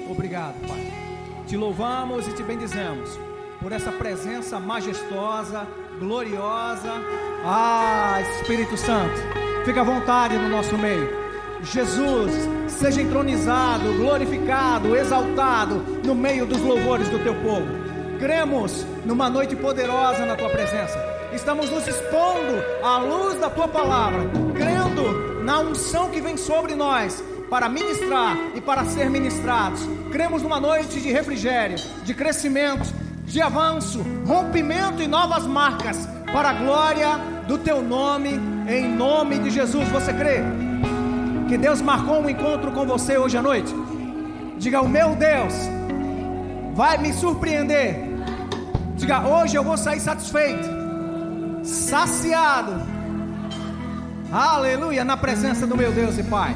Obrigado, Pai. Te louvamos e te bendizemos por essa presença majestosa, gloriosa. Espírito Santo, fica à vontade no nosso meio. Jesus, seja entronizado, glorificado, exaltado no meio dos louvores do teu povo. Cremos numa noite poderosa na tua presença. Estamos nos expondo à luz da tua palavra, crendo na unção que vem sobre nós para ministrar e para ser ministrados. Cremos numa noite de refrigério, de crescimento, de avanço, rompimento e novas marcas para a glória do teu nome, em nome de Jesus. Você crê que Deus marcou um encontro com você hoje à noite? Diga: o meu Deus vai me surpreender. Diga: hoje eu vou sair satisfeito, saciado, aleluia, na presença do meu Deus e Pai.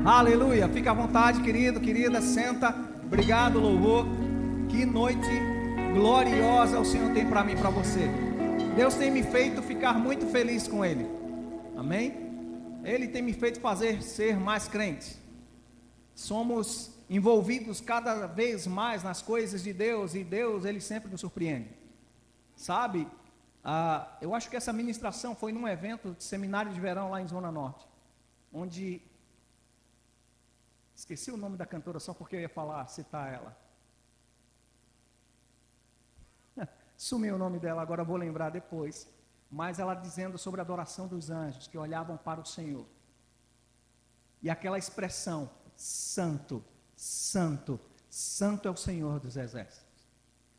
Aleluia, fica à vontade, querido, querida, senta. Obrigado, louvor. Que noite gloriosa o Senhor tem para mim e para você. Deus tem me feito ficar muito feliz com Ele. Amém? Ele tem me feito ser mais crente. Somos envolvidos cada vez mais nas coisas de Deus, e Deus, Ele sempre nos surpreende. Sabe, eu acho que essa ministração foi num evento de seminário de verão lá em Zona Norte, onde... esqueci o nome da cantora só porque eu ia citar ela. Sumiu o nome dela, agora vou lembrar depois. Mas ela dizendo sobre a adoração dos anjos que olhavam para o Senhor. E aquela expressão: Santo, Santo, Santo é o Senhor dos exércitos.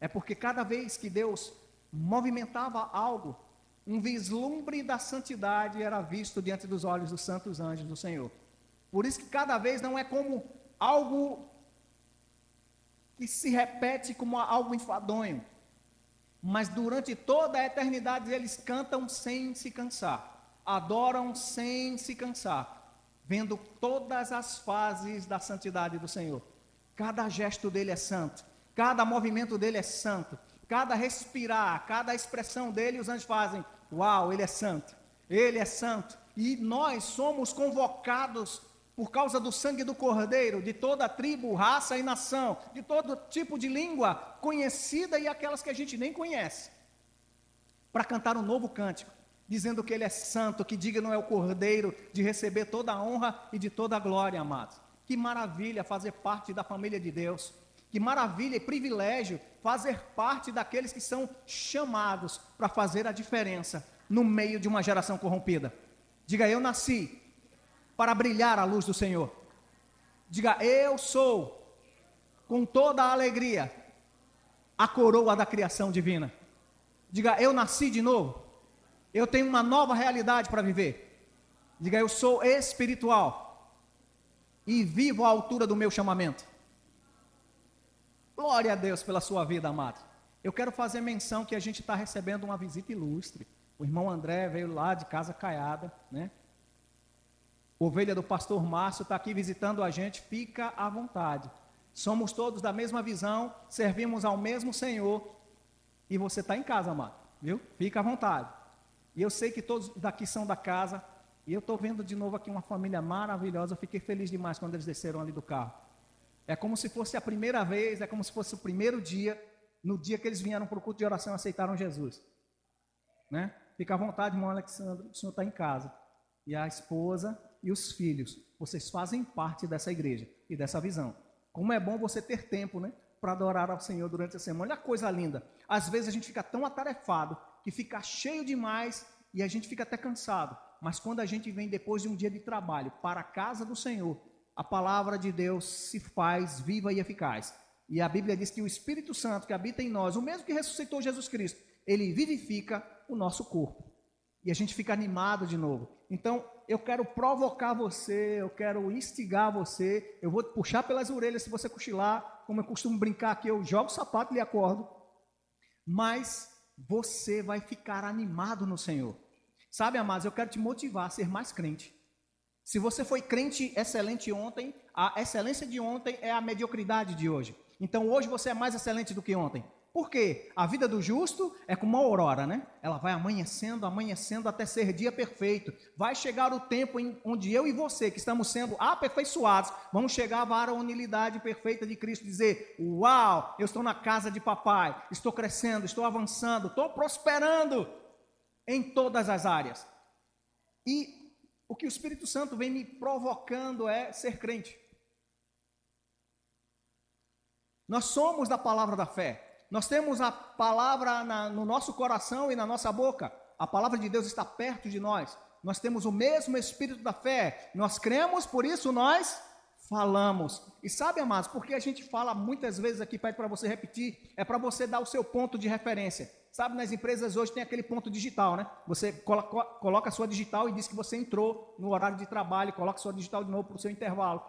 É porque cada vez que Deus movimentava algo, um vislumbre da santidade era visto diante dos olhos dos santos anjos do Senhor. Por isso que cada vez não é como algo que se repete como algo enfadonho, mas durante toda a eternidade eles cantam sem se cansar, adoram sem se cansar, vendo todas as fases da santidade do Senhor. Cada gesto dele é santo, cada movimento dele é santo, cada respirar, cada expressão dele, os anjos fazem: uau, ele é santo, ele é santo. E nós somos convocados por causa do sangue do Cordeiro, de toda tribo, raça e nação, de todo tipo de língua conhecida e aquelas que a gente nem conhece, para cantar um novo cântico, dizendo que Ele é santo, que digno é o Cordeiro de receber toda a honra e de toda a glória, amados. Que maravilha fazer parte da família de Deus, que maravilha e privilégio fazer parte daqueles que são chamados para fazer a diferença no meio de uma geração corrompida. Diga: eu nasci para brilhar a luz do Senhor. Diga: eu sou, com toda a alegria, a coroa da criação divina. Diga: eu nasci de novo, eu tenho uma nova realidade para viver. Diga: eu sou espiritual e vivo à altura do meu chamamento. Glória a Deus pela sua vida, amado. Eu quero fazer menção que a gente está recebendo uma visita ilustre. O irmão André veio lá de Casa Caiada, né? Ovelha do pastor Márcio está aqui visitando a gente. Fica à vontade. Somos todos da mesma visão, servimos ao mesmo Senhor. E você está em casa, amado, viu? Fica à vontade. E eu sei que todos daqui são da casa. E eu estou vendo de novo aqui uma família maravilhosa. Eu fiquei feliz demais quando eles desceram ali do carro. É como se fosse a primeira vez, é como se fosse o primeiro dia, no dia que eles vieram para o culto de oração e aceitaram Jesus, né? Fica à vontade, irmão Alexandre, o senhor está em casa. E a esposa e os filhos, vocês fazem parte dessa igreja e dessa visão. Como é bom você ter tempo, né, para adorar ao Senhor durante a semana. Olha a coisa linda. Às vezes a gente fica tão atarefado que fica cheio demais e a gente fica até cansado. Mas quando a gente vem depois de um dia de trabalho para a casa do Senhor, a palavra de Deus se faz viva e eficaz. E a Bíblia diz que o Espírito Santo que habita em nós, o mesmo que ressuscitou Jesus Cristo, ele vivifica o nosso corpo. E a gente fica animado de novo. Então, eu quero provocar você, eu quero instigar você, eu vou te puxar pelas orelhas se você cochilar, como eu costumo brincar aqui, eu jogo o sapato e lhe acordo. Mas você vai ficar animado no Senhor. Sabe, amados, eu quero te motivar a ser mais crente. Se você foi crente excelente ontem, a excelência de ontem é a mediocridade de hoje. Então hoje você é mais excelente do que ontem. Por quê? A vida do justo é como uma aurora, né? Ela vai amanhecendo, amanhecendo até ser dia perfeito. Vai chegar o tempo onde eu e você, que estamos sendo aperfeiçoados, vamos chegar à varonilidade perfeita de Cristo, dizer: uau, eu estou na casa de papai, estou crescendo, estou avançando, estou prosperando em todas as áreas. E o que o Espírito Santo vem me provocando é ser crente. Nós somos da palavra da fé. Nós temos a palavra no nosso coração e na nossa boca. A palavra de Deus está perto de nós. Nós temos o mesmo espírito da fé. Nós cremos, por isso nós falamos. E sabe, amados, porque a gente fala muitas vezes aqui, pede para você repetir, é para você dar o seu ponto de referência. Sabe, nas empresas hoje tem aquele ponto digital, né? Você coloca a sua digital e diz que você entrou no horário de trabalho, coloca a sua digital de novo para o seu intervalo.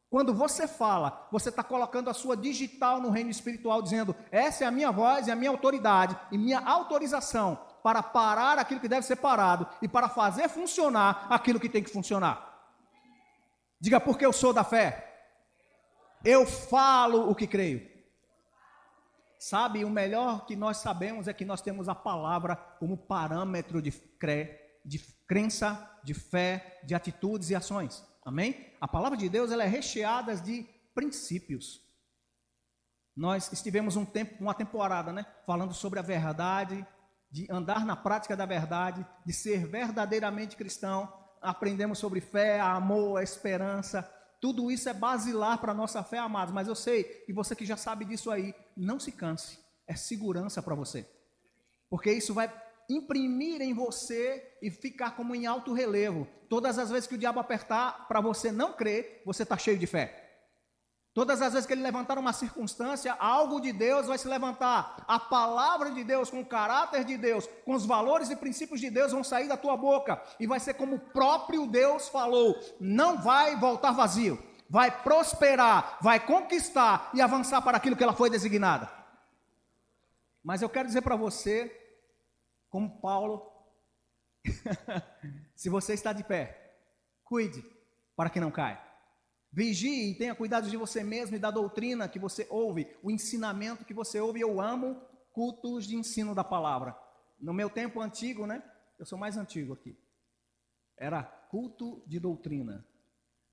Quando você fala, você está colocando a sua digital no reino espiritual, dizendo: essa é a minha voz, é a minha autoridade e minha autorização para parar aquilo que deve ser parado e para fazer funcionar aquilo que tem que funcionar. Diga: porque eu sou da fé. Eu falo o que creio. Sabe, o melhor que nós sabemos é que nós temos a palavra como parâmetro de crença, de fé, de atitudes e ações. Amém? A palavra de Deus, ela é recheada de princípios. Nós estivemos uma temporada, né, falando sobre a verdade, de andar na prática da verdade, de ser verdadeiramente cristão. Aprendemos sobre fé, amor, esperança. Tudo isso é basilar para a nossa fé, amados. Mas eu sei que você que já sabe disso aí, não se canse. É segurança para você. Porque isso vai imprimir em você e ficar como em alto relevo. Todas as vezes que o diabo apertar para você não crer, você está cheio de fé. Todas as vezes que ele levantar uma circunstância, algo de Deus vai se levantar. A palavra de Deus, com o caráter de Deus, com os valores e princípios de Deus vão sair da tua boca. E vai ser como o próprio Deus falou. Não vai voltar vazio. Vai prosperar, vai conquistar e avançar para aquilo que ela foi designada. Mas eu quero dizer para você, como Paulo, se você está de pé, cuide para que não caia. Vigie e tenha cuidado de você mesmo e da doutrina que você ouve, o ensinamento que você ouve. Eu amo cultos de ensino da palavra. No meu tempo antigo, né? Eu sou mais antigo aqui. Era culto de doutrina,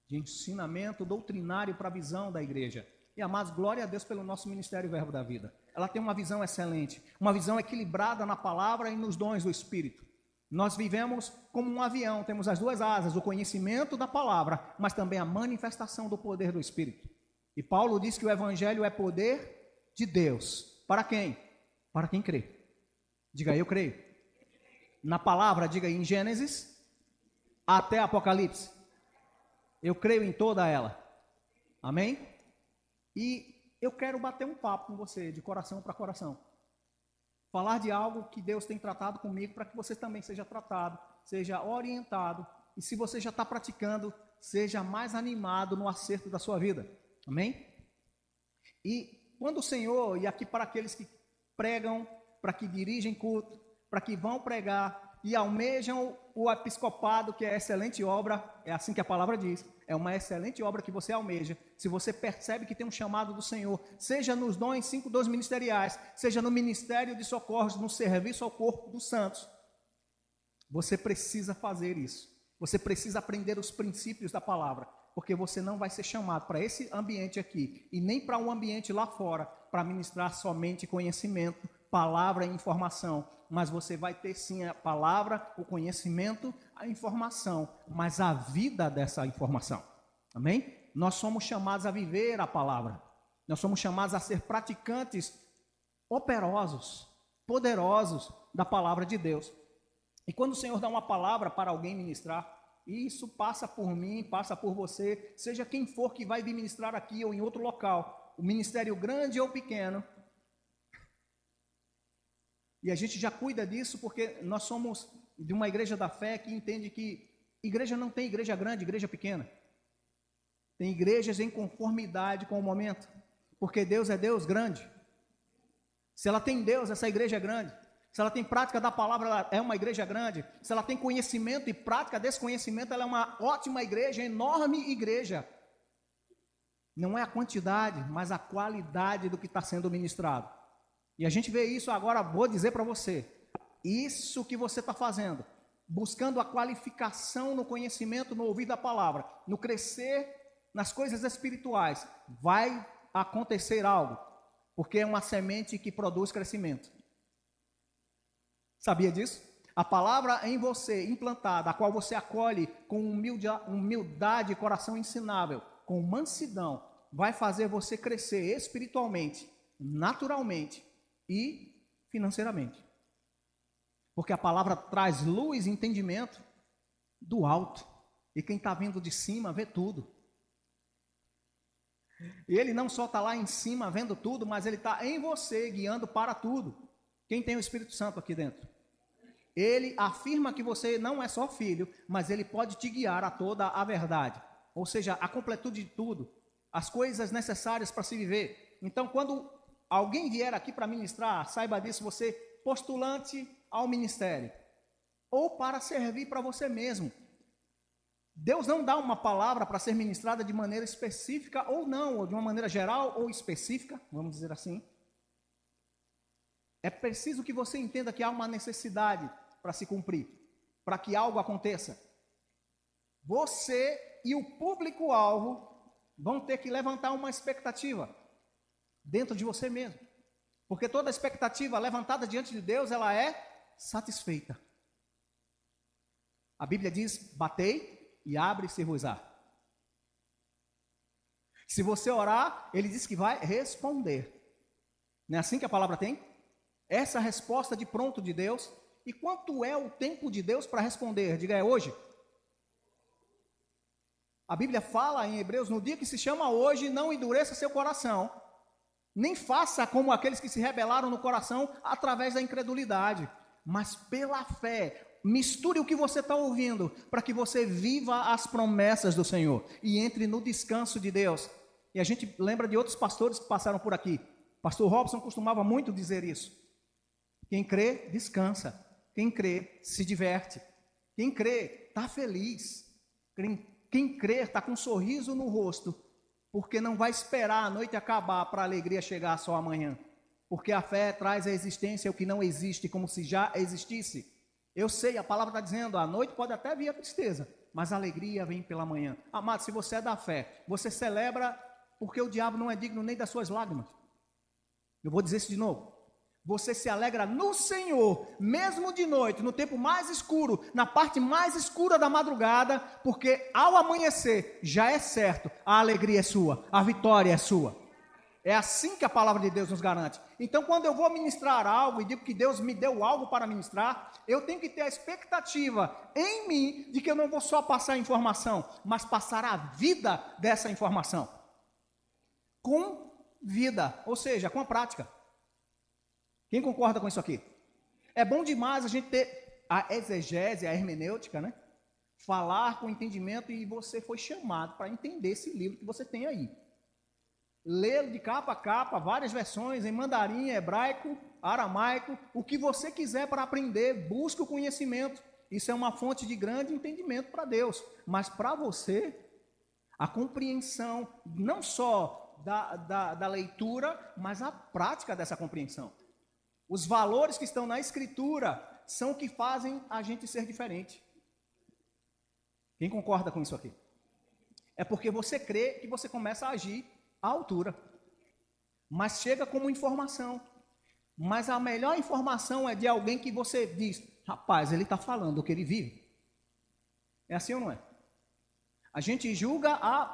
de ensinamento doutrinário para a visão da igreja. E, amados, glória a Deus pelo nosso Ministério Verbo da Vida. Ela tem uma visão excelente, uma visão equilibrada na palavra e nos dons do Espírito. Nós vivemos como um avião, temos as duas asas, o conhecimento da palavra, mas também a manifestação do poder do Espírito. E Paulo diz que o Evangelho é poder de Deus. Para quem? Para quem crê. Diga: eu creio. Na palavra, diga: em Gênesis até Apocalipse. Eu creio em toda ela. Amém? E eu quero bater um papo com você, de coração para coração. Falar de algo que Deus tem tratado comigo, para que você também seja tratado, seja orientado. E se você já está praticando, seja mais animado no acerto da sua vida. Amém? E quando o Senhor, e aqui para aqueles que pregam, para que dirigem culto, para que vão pregar e almejam o episcopado, que é excelente obra, é assim que a palavra diz, é uma excelente obra que você almeja. Se você percebe que tem um chamado do Senhor, seja nos dons, 5 dons ministeriais, seja no ministério de socorros, no serviço ao corpo dos santos, você precisa fazer isso. Você precisa aprender os princípios da palavra, porque você não vai ser chamado para esse ambiente aqui, e nem para um ambiente lá fora, para ministrar somente conhecimento, palavra e informação, mas você vai ter sim a palavra, o conhecimento, a informação, mas a vida dessa informação. Amém? Nós somos chamados a viver a palavra. Nós somos chamados a ser praticantes operosos, poderosos da palavra de Deus. E quando o Senhor dá uma palavra para alguém ministrar, isso passa por mim, passa por você, seja quem for que vai vir ministrar aqui ou em outro local, o ministério grande ou pequeno. E a gente já cuida disso porque nós somos de uma igreja da fé que entende que igreja não tem igreja grande, igreja pequena. Tem igrejas em conformidade com o momento, porque Deus é Deus grande. Se ela tem Deus, essa igreja é grande. Se ela tem prática da palavra, ela é uma igreja grande. Se ela tem conhecimento e prática desse conhecimento, ela é uma ótima igreja, enorme igreja. Não é a quantidade, mas a qualidade do que está sendo ministrado. E a gente vê isso agora, vou dizer para você, isso que você está fazendo, buscando a qualificação no conhecimento, no ouvir da palavra, no crescer nas coisas espirituais, vai acontecer algo, porque é uma semente que produz crescimento. Sabia disso? A palavra em você, implantada, a qual você acolhe com humildade e coração ensinável, com mansidão, vai fazer você crescer espiritualmente, naturalmente e financeiramente. Porque a palavra traz luz e entendimento do alto. E quem está vindo de cima vê tudo. E ele não só está lá em cima vendo tudo, mas ele está em você, guiando para tudo. Quem tem o Espírito Santo aqui dentro? Ele afirma que você não é só filho, mas ele pode te guiar a toda a verdade. Ou seja, a completude de tudo. As coisas necessárias para se viver. Então, quando alguém vier aqui para ministrar, saiba disso, você postulante ao ministério. Ou para servir para você mesmo. Deus não dá uma palavra para ser ministrada de maneira específica ou não, ou de uma maneira geral ou específica, vamos dizer assim. É preciso que você entenda que há uma necessidade para se cumprir, para que algo aconteça. Você e o público-alvo vão ter que levantar uma expectativa dentro de você mesmo. Porque toda expectativa levantada diante de Deus, ela é satisfeita. A Bíblia diz, batei e abre-se-vos-á. Se você orar, ele diz que vai responder. Não é assim que a palavra tem? Essa resposta de pronto de Deus. E quanto é o tempo de Deus para responder? Diga, é hoje? A Bíblia fala em Hebreus, no dia que se chama hoje, não endureça seu coração, nem faça como aqueles que se rebelaram no coração através da incredulidade, mas pela fé. Misture o que você está ouvindo, para que você viva as promessas do Senhor e entre no descanso de Deus. E a gente lembra de outros pastores que passaram por aqui. Pastor Robson costumava muito dizer isso. Quem crê, descansa. Quem crê, se diverte. Quem crê, está feliz. Quem crê, está com um sorriso no rosto, porque não vai esperar a noite acabar para a alegria chegar só amanhã. Porque a fé traz à existência o que não existe, como se já existisse. Eu sei, a palavra está dizendo, à noite pode até vir a tristeza, mas a alegria vem pela manhã. Amado, se você é da fé, você celebra porque o diabo não é digno nem das suas lágrimas. Eu vou dizer isso de novo. Você se alegra no Senhor, mesmo de noite, no tempo mais escuro, na parte mais escura da madrugada, porque ao amanhecer já é certo, a alegria é sua, a vitória é sua. É assim que a palavra de Deus nos garante. Então, quando eu vou ministrar algo e digo que Deus me deu algo para ministrar, eu tenho que ter a expectativa em mim de que eu não vou só passar a informação, mas passar a vida dessa informação. Com vida, ou seja, com a prática. Quem concorda com isso aqui? É bom demais a gente ter a exegese, a hermenêutica, né? Falar com entendimento, e você foi chamado para entender esse livro que você tem aí. Lê-lo de capa a capa, várias versões, em mandarim, hebraico, aramaico, o que você quiser para aprender, busque o conhecimento. Isso é uma fonte de grande entendimento para Deus. Mas para você, a compreensão, não só da leitura, mas a prática dessa compreensão. Os valores que estão na Escritura são o que fazem a gente ser diferente. Quem concorda com isso aqui? É porque você crê que você começa a agir à altura. Mas chega como informação. Mas a melhor informação é de alguém que você diz, rapaz, ele está falando o que ele vive. É assim ou não é? A gente julga a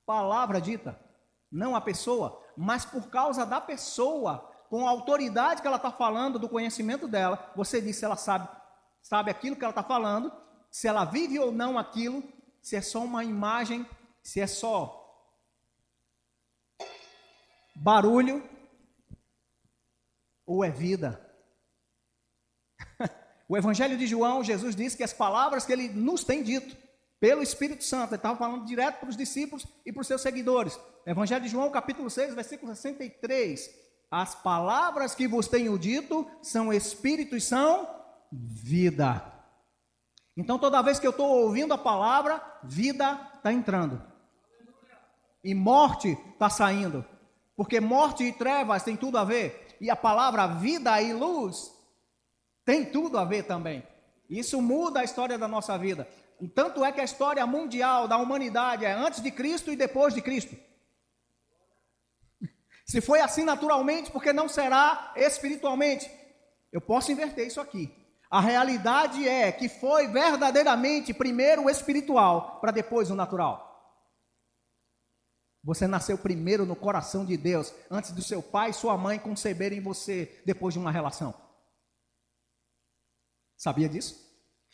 palavra dita, não a pessoa, mas por causa da pessoa, com a autoridade que ela está falando, do conhecimento dela, você diz se ela sabe aquilo que ela está falando, se ela vive ou não aquilo, se é só uma imagem, se é só barulho ou é vida. O Evangelho de João, Jesus disse que as palavras que ele nos tem dito pelo Espírito Santo, ele estava falando direto para os discípulos e para os seus seguidores. Evangelho de João, capítulo 6, versículo 63. As palavras que vos tenho dito são espírito e são vida. Então, toda vez que eu estou ouvindo a palavra, vida está entrando. E morte está saindo. Porque morte e trevas tem tudo a ver. E a palavra vida e luz tem tudo a ver também. Isso muda a história da nossa vida. Tanto é que a história mundial da humanidade é antes de Cristo e depois de Cristo. Se foi assim naturalmente, porque não será espiritualmente? Eu posso inverter isso aqui. A realidade é que foi verdadeiramente primeiro o espiritual, para depois o natural. Você nasceu primeiro no coração de Deus, antes do seu pai e sua mãe conceberem você, depois de uma relação. Sabia disso?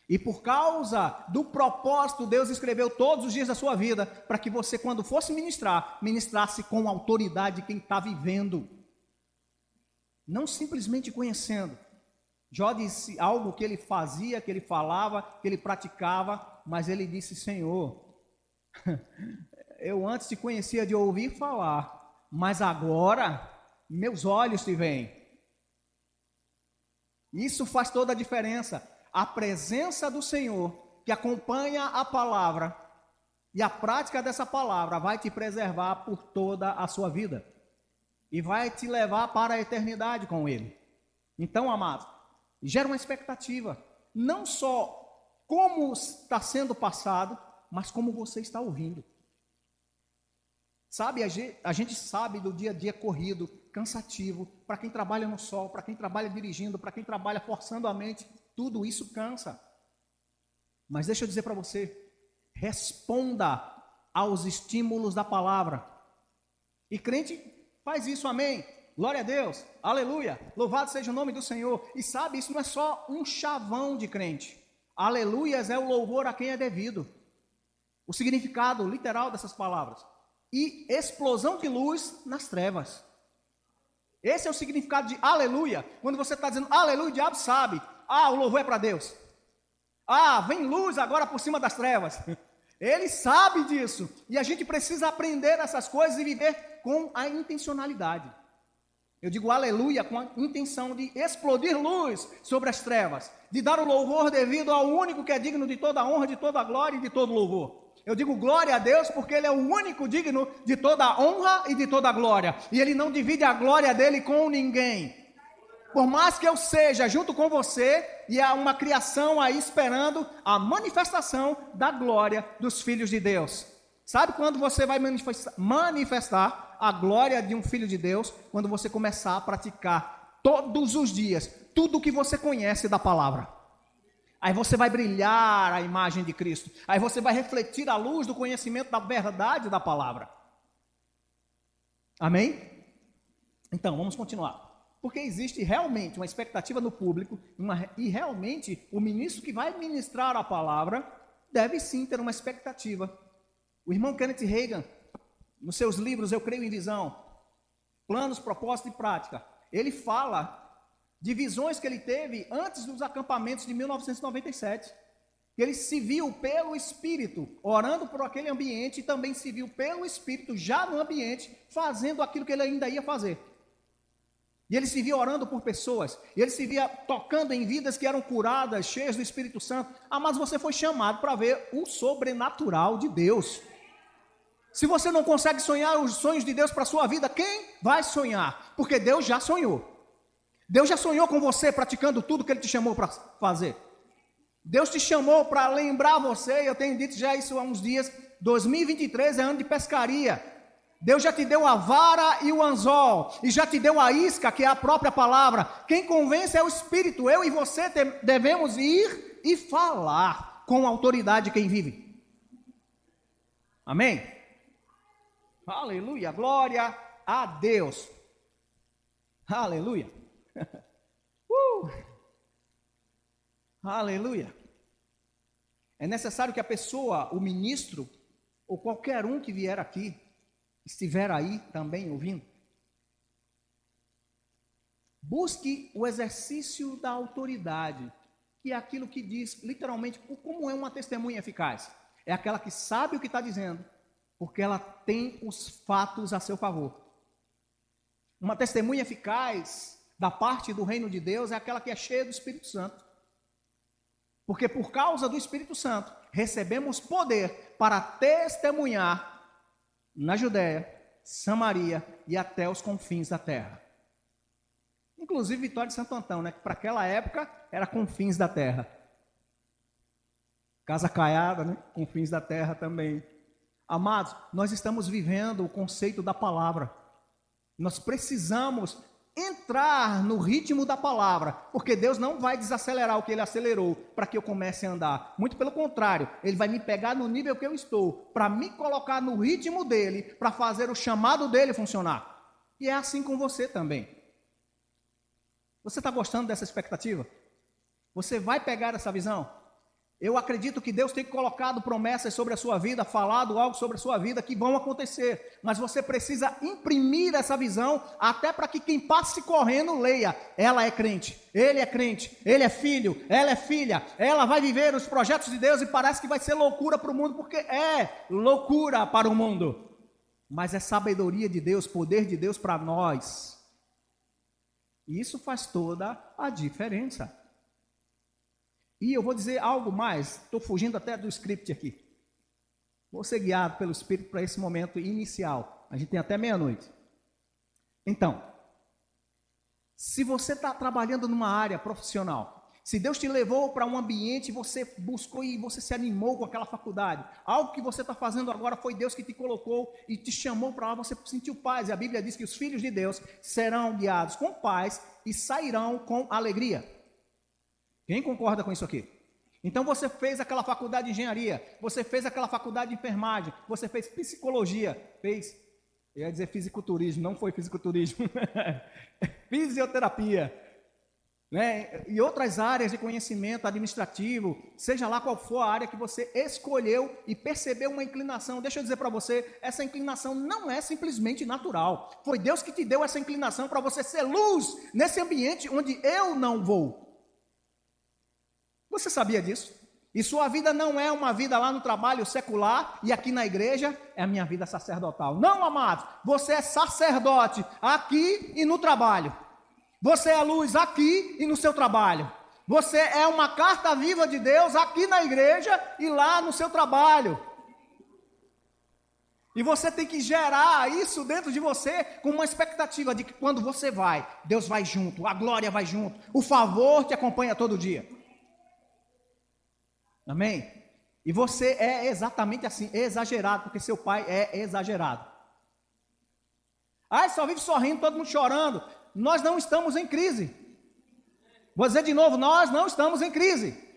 E por causa do propósito, Deus escreveu todos os dias da sua vida, para que você, quando fosse ministrar, ministrasse com autoridade de quem está vivendo. Não simplesmente conhecendo. Jó disse algo que ele fazia, que ele falava, que ele praticava, mas ele disse: Senhor, eu antes te conhecia de ouvir falar, mas agora meus olhos te veem. Isso faz toda a diferença. A presença do Senhor, que acompanha a palavra, e a prática dessa palavra vai te preservar por toda a sua vida, e vai te levar para a eternidade com Ele. Então, amados, gera uma expectativa, não só como está sendo passado, mas como você está ouvindo. Sabe, a gente sabe do dia a dia corrido, cansativo, para quem trabalha no sol, para quem trabalha dirigindo, para quem trabalha forçando a mente, tudo isso cansa. Mas deixa eu dizer para você, responda aos estímulos da palavra. E crente faz isso, amém. Glória a Deus, aleluia, louvado seja o nome do Senhor. E sabe, isso não é só um chavão de crente. Aleluias é o louvor a quem é devido. O significado literal dessas palavras. E explosão de luz nas trevas. Esse é o significado de aleluia. Quando você está dizendo aleluia, o diabo sabe. O louvor é para Deus. Vem luz agora por cima das trevas. Ele sabe disso. E a gente precisa aprender essas coisas e viver com a intencionalidade. Eu digo aleluia com a intenção de explodir luz sobre as trevas. De dar o louvor devido ao único que é digno de toda a honra, de toda a glória e de todo louvor. Eu digo glória a Deus porque Ele é o único digno de toda a honra e de toda a glória. E Ele não divide a glória dEle com ninguém. Por mais que eu seja junto com você, e há uma criação aí esperando a manifestação da glória dos filhos de Deus. Sabe quando você vai manifestar a glória de um filho de Deus? Quando você começar a praticar todos os dias tudo o que você conhece da palavra. Aí você vai brilhar a imagem de Cristo. Aí você vai refletir a luz do conhecimento da verdade da palavra. Amém? Então, vamos continuar. Porque existe realmente uma expectativa no público, e realmente o ministro que vai ministrar a palavra deve sim ter uma expectativa. O irmão Kenneth Hagin, nos seus livros Eu Creio em Visão, Planos, Propósito e Prática, ele fala de visões que ele teve antes dos acampamentos de 1997. Ele se viu pelo Espírito, orando por aquele ambiente, e também se viu pelo Espírito, já no ambiente, fazendo aquilo que ele ainda ia fazer. E ele se via orando por pessoas, e ele se via tocando em vidas que eram curadas, cheias do Espírito Santo. Mas você foi chamado para ver o sobrenatural de Deus. Se você não consegue sonhar os sonhos de Deus para a sua vida, quem vai sonhar? Porque Deus já sonhou. Deus já sonhou com você praticando tudo que Ele te chamou para fazer. Deus te chamou para lembrar você, eu tenho dito já isso há uns dias, 2023 é ano de pescaria. Deus já te deu a vara e o anzol, e já te deu a isca, que é a própria palavra. Quem convence é o Espírito. Eu e você devemos ir e falar com autoridade quem vive. Amém? Aleluia, glória a Deus. Aleluia. Aleluia. É necessário que a pessoa, o ministro, ou qualquer um que vier aqui, estiver aí também ouvindo, busque o exercício da autoridade, que é aquilo que diz literalmente como é uma testemunha eficaz. É aquela que sabe o que está dizendo, porque ela tem os fatos a seu favor. Uma testemunha eficaz da parte do reino de Deus é aquela que é cheia do Espírito Santo. Porque por causa do Espírito Santo, recebemos poder para testemunhar na Judéia, Samaria e até os confins da terra. Inclusive Vitória de Santo Antão, né? Que para aquela época era confins da terra. Casa Caiada, né? Confins da terra também. Amados, nós estamos vivendo o conceito da palavra. Nós precisamos entrar no ritmo da palavra, porque Deus não vai desacelerar o que Ele acelerou para que eu comece a andar. Muito pelo contrário, Ele vai me pegar no nível que eu estou, para me colocar no ritmo dEle, para fazer o chamado dEle funcionar. E é assim com você também. Você está gostando dessa expectativa? Você vai pegar essa visão? Eu acredito que Deus tem colocado promessas sobre a sua vida, falado algo sobre a sua vida que vão acontecer, mas você precisa imprimir essa visão até para que quem passe correndo leia. Ela é crente, ele é filho, ela é filha, ela vai viver os projetos de Deus e parece que vai ser loucura para o mundo, porque é loucura para o mundo, mas é sabedoria de Deus, poder de Deus para nós. E isso faz toda a diferença. E eu vou dizer algo mais, estou fugindo até do script aqui. Vou ser guiado pelo Espírito para esse momento inicial. A gente tem até meia-noite. Então, se você está trabalhando numa área profissional, se Deus te levou para um ambiente, você buscou e você se animou com aquela faculdade, algo que você está fazendo agora foi Deus que te colocou e te chamou para lá, você sentiu paz. E a Bíblia diz que os filhos de Deus serão guiados com paz e sairão com alegria. Quem concorda com isso aqui? Então você fez aquela faculdade de engenharia, você fez aquela faculdade de enfermagem, você fez psicologia, eu ia dizer fisiculturismo, não foi fisiculturismo, fisioterapia, né? E outras áreas de conhecimento administrativo, seja lá qual for a área que você escolheu e percebeu uma inclinação. Deixa eu dizer para você, essa inclinação não é simplesmente natural, foi Deus que te deu essa inclinação para você ser luz nesse ambiente onde eu não vou. Você sabia disso? E sua vida não é uma vida lá no trabalho secular e aqui na igreja é a minha vida sacerdotal. Não, amados, você é sacerdote aqui e no trabalho. Você é luz aqui e no seu trabalho. Você é uma carta viva de Deus aqui na igreja e lá no seu trabalho. E você tem que gerar isso dentro de você com uma expectativa de que quando você vai, Deus vai junto, a glória vai junto, o favor te acompanha todo dia. Amém? E você é exatamente assim, exagerado, porque seu pai é exagerado. Só vive sorrindo, todo mundo chorando. Nós não estamos em crise. Vou dizer de novo, nós não estamos em crise.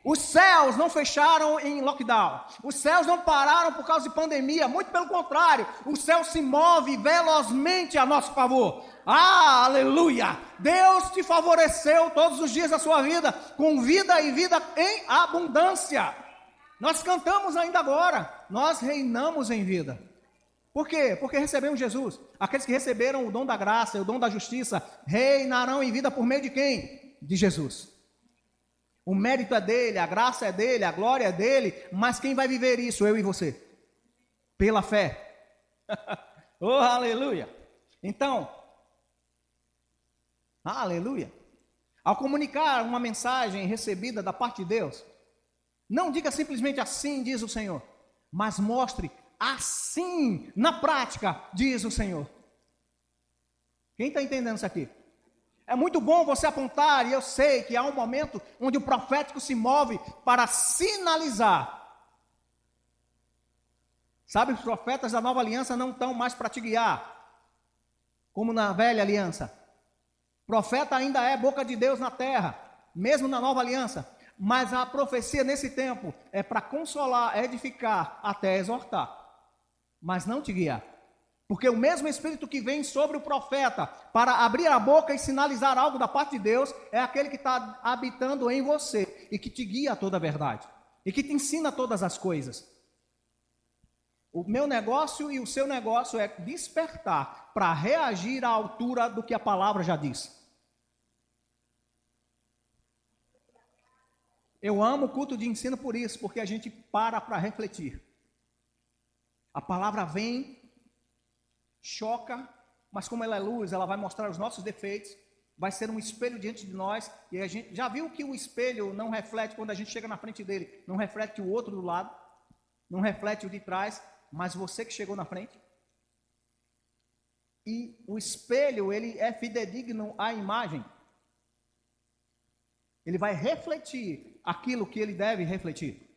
Os céus não fecharam em lockdown. Os céus não pararam por causa de pandemia. Muito pelo contrário, o céu se move velozmente a nosso favor. Aleluia! Deus te favoreceu todos os dias da sua vida, com vida e vida em abundância. Nós cantamos ainda agora, nós reinamos em vida. Por quê? Porque recebemos Jesus. Aqueles que receberam o dom da graça e o dom da justiça, reinarão em vida por meio de quem? De Jesus. O mérito é dele, a graça é dele, a glória é dele, mas quem vai viver isso? Eu e você. Pela fé. Oh, aleluia! Então, aleluia! Ao comunicar uma mensagem recebida da parte de Deus, não diga simplesmente assim, diz o Senhor, mas mostre assim na prática, diz o Senhor. Quem está entendendo isso aqui? É muito bom você apontar, e eu sei que há um momento onde o profético se move para sinalizar. Sabe, os profetas da nova aliança não estão mais para te guiar, como na velha aliança. Profeta ainda é boca de Deus na terra, mesmo na nova aliança. Mas a profecia nesse tempo é para consolar, edificar, até exortar. Mas não te guiar. Porque o mesmo Espírito que vem sobre o profeta para abrir a boca e sinalizar algo da parte de Deus, é aquele que está habitando em você e que te guia a toda a verdade. E que te ensina todas as coisas. O meu negócio e o seu negócio é despertar para reagir à altura do que a palavra já diz. Eu amo o culto de ensino por isso, porque a gente para refletir. A palavra vem, choca, mas como ela é luz, ela vai mostrar os nossos defeitos, vai ser um espelho diante de nós, e a gente já viu que o espelho não reflete quando a gente chega na frente dele, não reflete o outro do lado, não reflete o de trás, mas você que chegou na frente. E o espelho, ele é fidedigno à imagem. Ele vai refletir aquilo que ele deve refletir.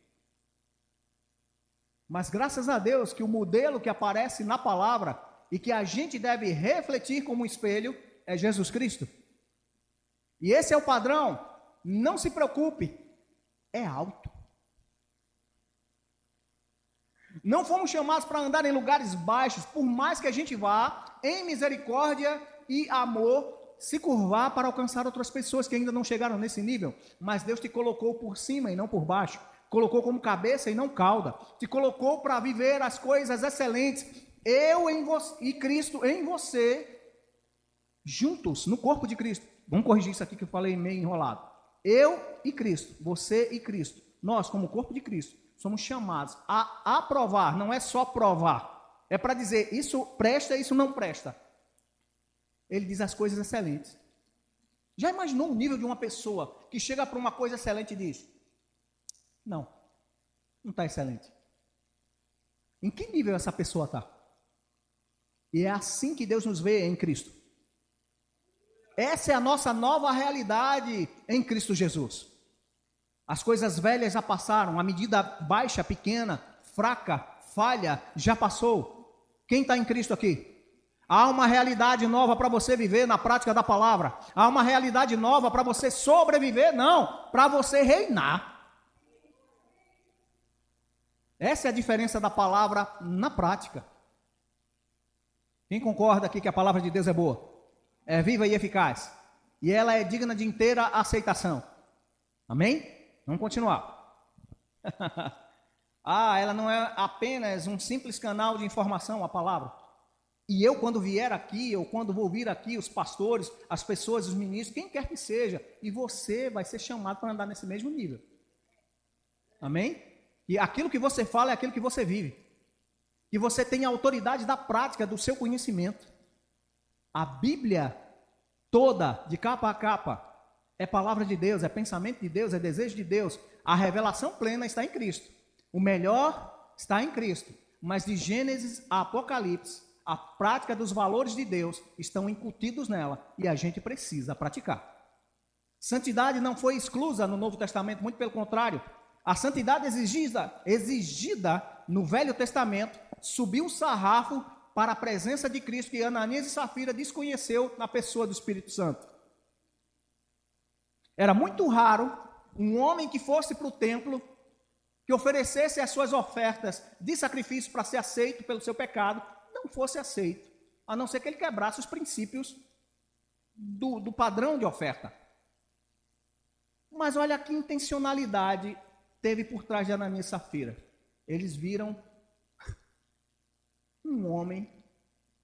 Mas graças a Deus que o modelo que aparece na palavra e que a gente deve refletir como espelho é Jesus Cristo. E esse é o padrão. Não se preocupe, é alto. Não fomos chamados para andar em lugares baixos, por mais que a gente vá em misericórdia e amor se curvar para alcançar outras pessoas que ainda não chegaram nesse nível. Mas Deus te colocou por cima e não por baixo. Colocou como cabeça e não cauda. Te colocou para viver as coisas excelentes. Eu em você e Cristo em você, juntos no corpo de Cristo. Vamos corrigir isso aqui que eu falei meio enrolado. Eu e Cristo, você e Cristo. Nós, como corpo de Cristo, somos chamados a aprovar, não é só provar. É para dizer, isso presta, isso não presta. Ele diz as coisas excelentes. Já imaginou o nível de uma pessoa que chega para uma coisa excelente e diz, não está excelente. Em que nível essa pessoa está? E é assim que Deus nos vê em Cristo. Essa é a nossa nova realidade em Cristo Jesus. As coisas velhas já passaram, a medida baixa, pequena, fraca, falha, já passou. Quem está em Cristo aqui? Há uma realidade nova para você viver na prática da palavra. Há uma realidade nova para você sobreviver, não, para você reinar. Essa é a diferença da palavra na prática. Quem concorda aqui que a palavra de Deus é boa? É viva e eficaz. E ela é digna de inteira aceitação. Amém? Vamos continuar. Ela não é apenas um simples canal de informação, a palavra. E eu, quando vier aqui, ou quando vou vir aqui, os pastores, as pessoas, os ministros, quem quer que seja, e você vai ser chamado para andar nesse mesmo nível. Amém? E aquilo que você fala é aquilo que você vive. Que você tem a autoridade da prática, do seu conhecimento. A Bíblia toda, de capa a capa, é palavra de Deus, é pensamento de Deus, é desejo de Deus. A revelação plena está em Cristo. O melhor está em Cristo. Mas de Gênesis a Apocalipse, a prática dos valores de Deus estão incutidos nela e a gente precisa praticar. Santidade não foi exclusa no Novo Testamento, muito pelo contrário. A santidade exigida no Velho Testamento subiu o sarrafo para a presença de Cristo que Ananias e Safira desconheceu na pessoa do Espírito Santo. Era muito raro um homem que fosse para o templo, que oferecesse as suas ofertas de sacrifício para ser aceito pelo seu pecado, não fosse aceito, a não ser que ele quebrasse os princípios do padrão de oferta. Mas olha que intencionalidade teve por trás de Ananias e Safira. Eles viram um homem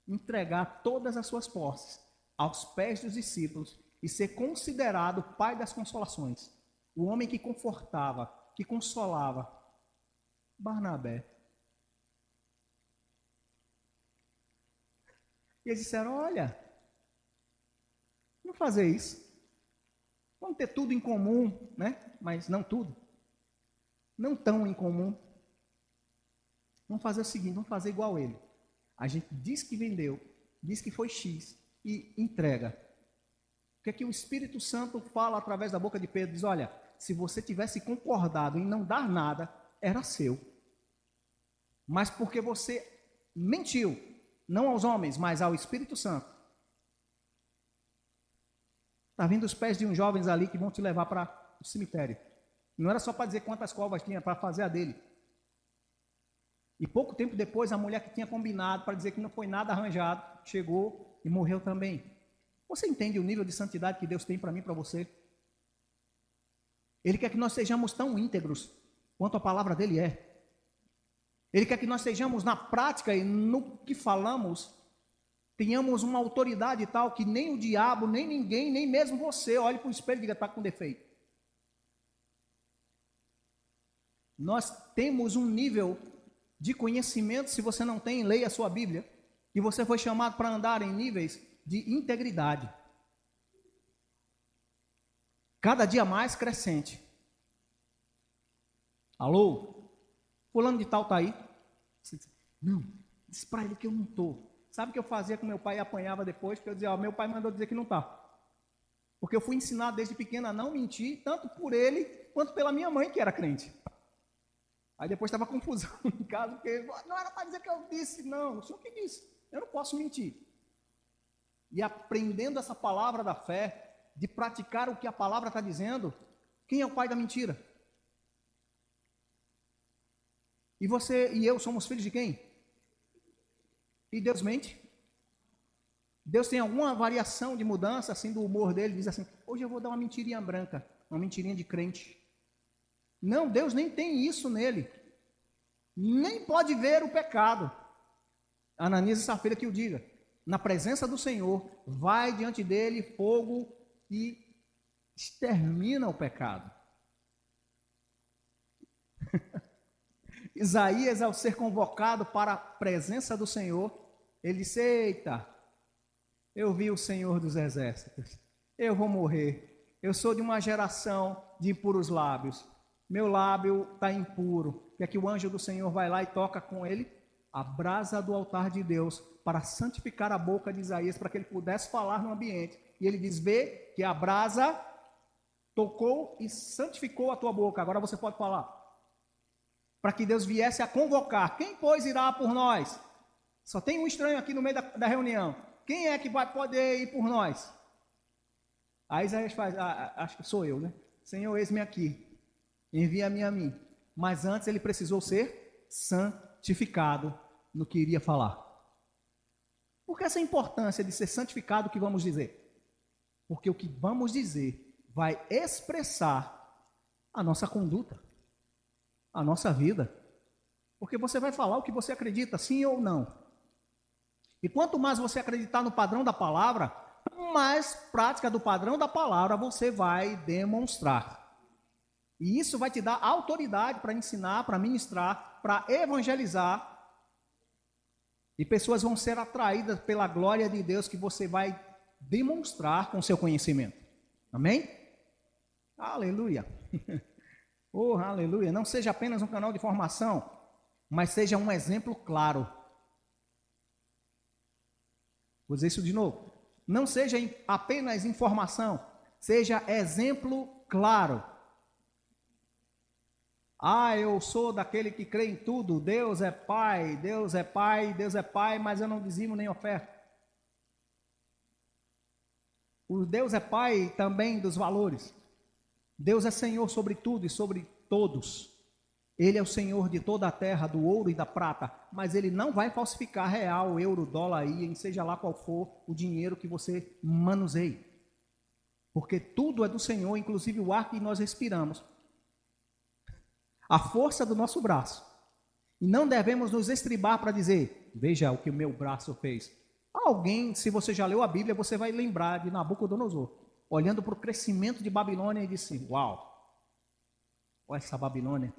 entregar todas as suas posses aos pés dos discípulos e ser considerado pai das consolações. O homem que confortava, que consolava. Barnabé. E eles disseram, olha, vamos fazer isso. Vamos ter tudo em comum, né? Mas não tudo. Não tão em comum. Vamos fazer o seguinte, vamos fazer igual ele. A gente diz que vendeu, diz que foi X e entrega. O que é que o Espírito Santo fala através da boca de Pedro? Diz, olha, se você tivesse concordado em não dar nada, era seu. Mas porque você mentiu, não aos homens, mas ao Espírito Santo. Está vindo os pés de uns jovens ali que vão te levar para o cemitério. Não era só para dizer quantas covas tinha, para fazer a dele. E pouco tempo depois, a mulher que tinha combinado para dizer que não foi nada arranjado, chegou e morreu também. Você entende o nível de santidade que Deus tem para mim e para você? Ele quer que nós sejamos tão íntegros quanto a palavra dele é. Ele quer que nós sejamos na prática e no que falamos, tenhamos uma autoridade tal que nem o diabo, nem ninguém, nem mesmo você olhe para o espelho e diga, está com defeito. Nós temos um nível de conhecimento, se você não tem, leia a sua Bíblia, e você foi chamado para andar em níveis de integridade. Cada dia mais crescente. Alô? Fulano de tal está aí? Você diz, não, diz para ele que eu não estou. Sabe o que eu fazia com meu pai e apanhava depois? Porque eu dizia, ó, meu pai mandou dizer que não está. Porque eu fui ensinado desde pequeno a não mentir, tanto por ele, quanto pela minha mãe, que era crente. Aí depois estava confusão em casa, porque não era para dizer que eu disse, não, o senhor que disse, eu não posso mentir. E aprendendo essa palavra da fé, de praticar o que a palavra está dizendo, quem é o pai da mentira? E você e eu somos filhos de quem? E Deus mente? Deus tem alguma variação de mudança, assim, do humor dele, diz assim, hoje eu vou dar uma mentirinha branca, uma mentirinha de crente. Não, Deus nem tem isso nele. Nem pode ver o pecado. Ananias e Safira que o diga. Na presença do Senhor, vai diante dele fogo e extermina o pecado. Isaías, ao ser convocado para a presença do Senhor, ele disse, eita, eu vi o Senhor dos Exércitos, eu vou morrer, eu sou de uma geração de impuros lábios, meu lábio está impuro, que é que o anjo do Senhor vai lá e toca com ele a brasa do altar de Deus, para santificar a boca de Isaías, para que ele pudesse falar no ambiente, e ele diz, vê que a brasa tocou e santificou a tua boca, agora você pode falar, para que Deus viesse a convocar, quem pois irá por nós? Só tem um estranho aqui no meio da reunião, quem é que vai poder ir por nós? Aí Isaías faz, acho que sou eu, né? Senhor, eis-me aqui, envia-me a mim. Mas antes ele precisou ser santificado no que iria falar. Por que essa importância de ser santificado, o que vamos dizer? Porque o que vamos dizer vai expressar a nossa conduta, a nossa vida. Porque você vai falar o que você acredita, sim ou não. E quanto mais você acreditar no padrão da palavra, mais prática do padrão da palavra você vai demonstrar. E isso vai te dar autoridade para ensinar, para ministrar, para evangelizar. E pessoas vão ser atraídas pela glória de Deus que você vai demonstrar com seu conhecimento. Amém? Aleluia. Oh, aleluia. Não seja apenas um canal de formação, mas seja um exemplo claro. Vou dizer isso de novo. Não seja apenas informação, seja exemplo claro. Eu sou daquele que crê em tudo, Deus é Pai, Deus é Pai, Deus é Pai, mas eu não dizimo nem oferta. O Deus é Pai também dos valores. Deus é Senhor sobre tudo e sobre todos. Ele é o Senhor de toda a terra, do ouro e da prata, mas Ele não vai falsificar real, euro, dólar, ien, seja lá qual for o dinheiro que você manuseie. Porque tudo é do Senhor, inclusive o ar que nós respiramos. A força do nosso braço. E não devemos nos estribar para dizer, veja o que o meu braço fez. Alguém, se você já leu a Bíblia, você vai lembrar de Nabucodonosor, olhando para o crescimento de Babilônia e disse, uau, olha essa Babilônia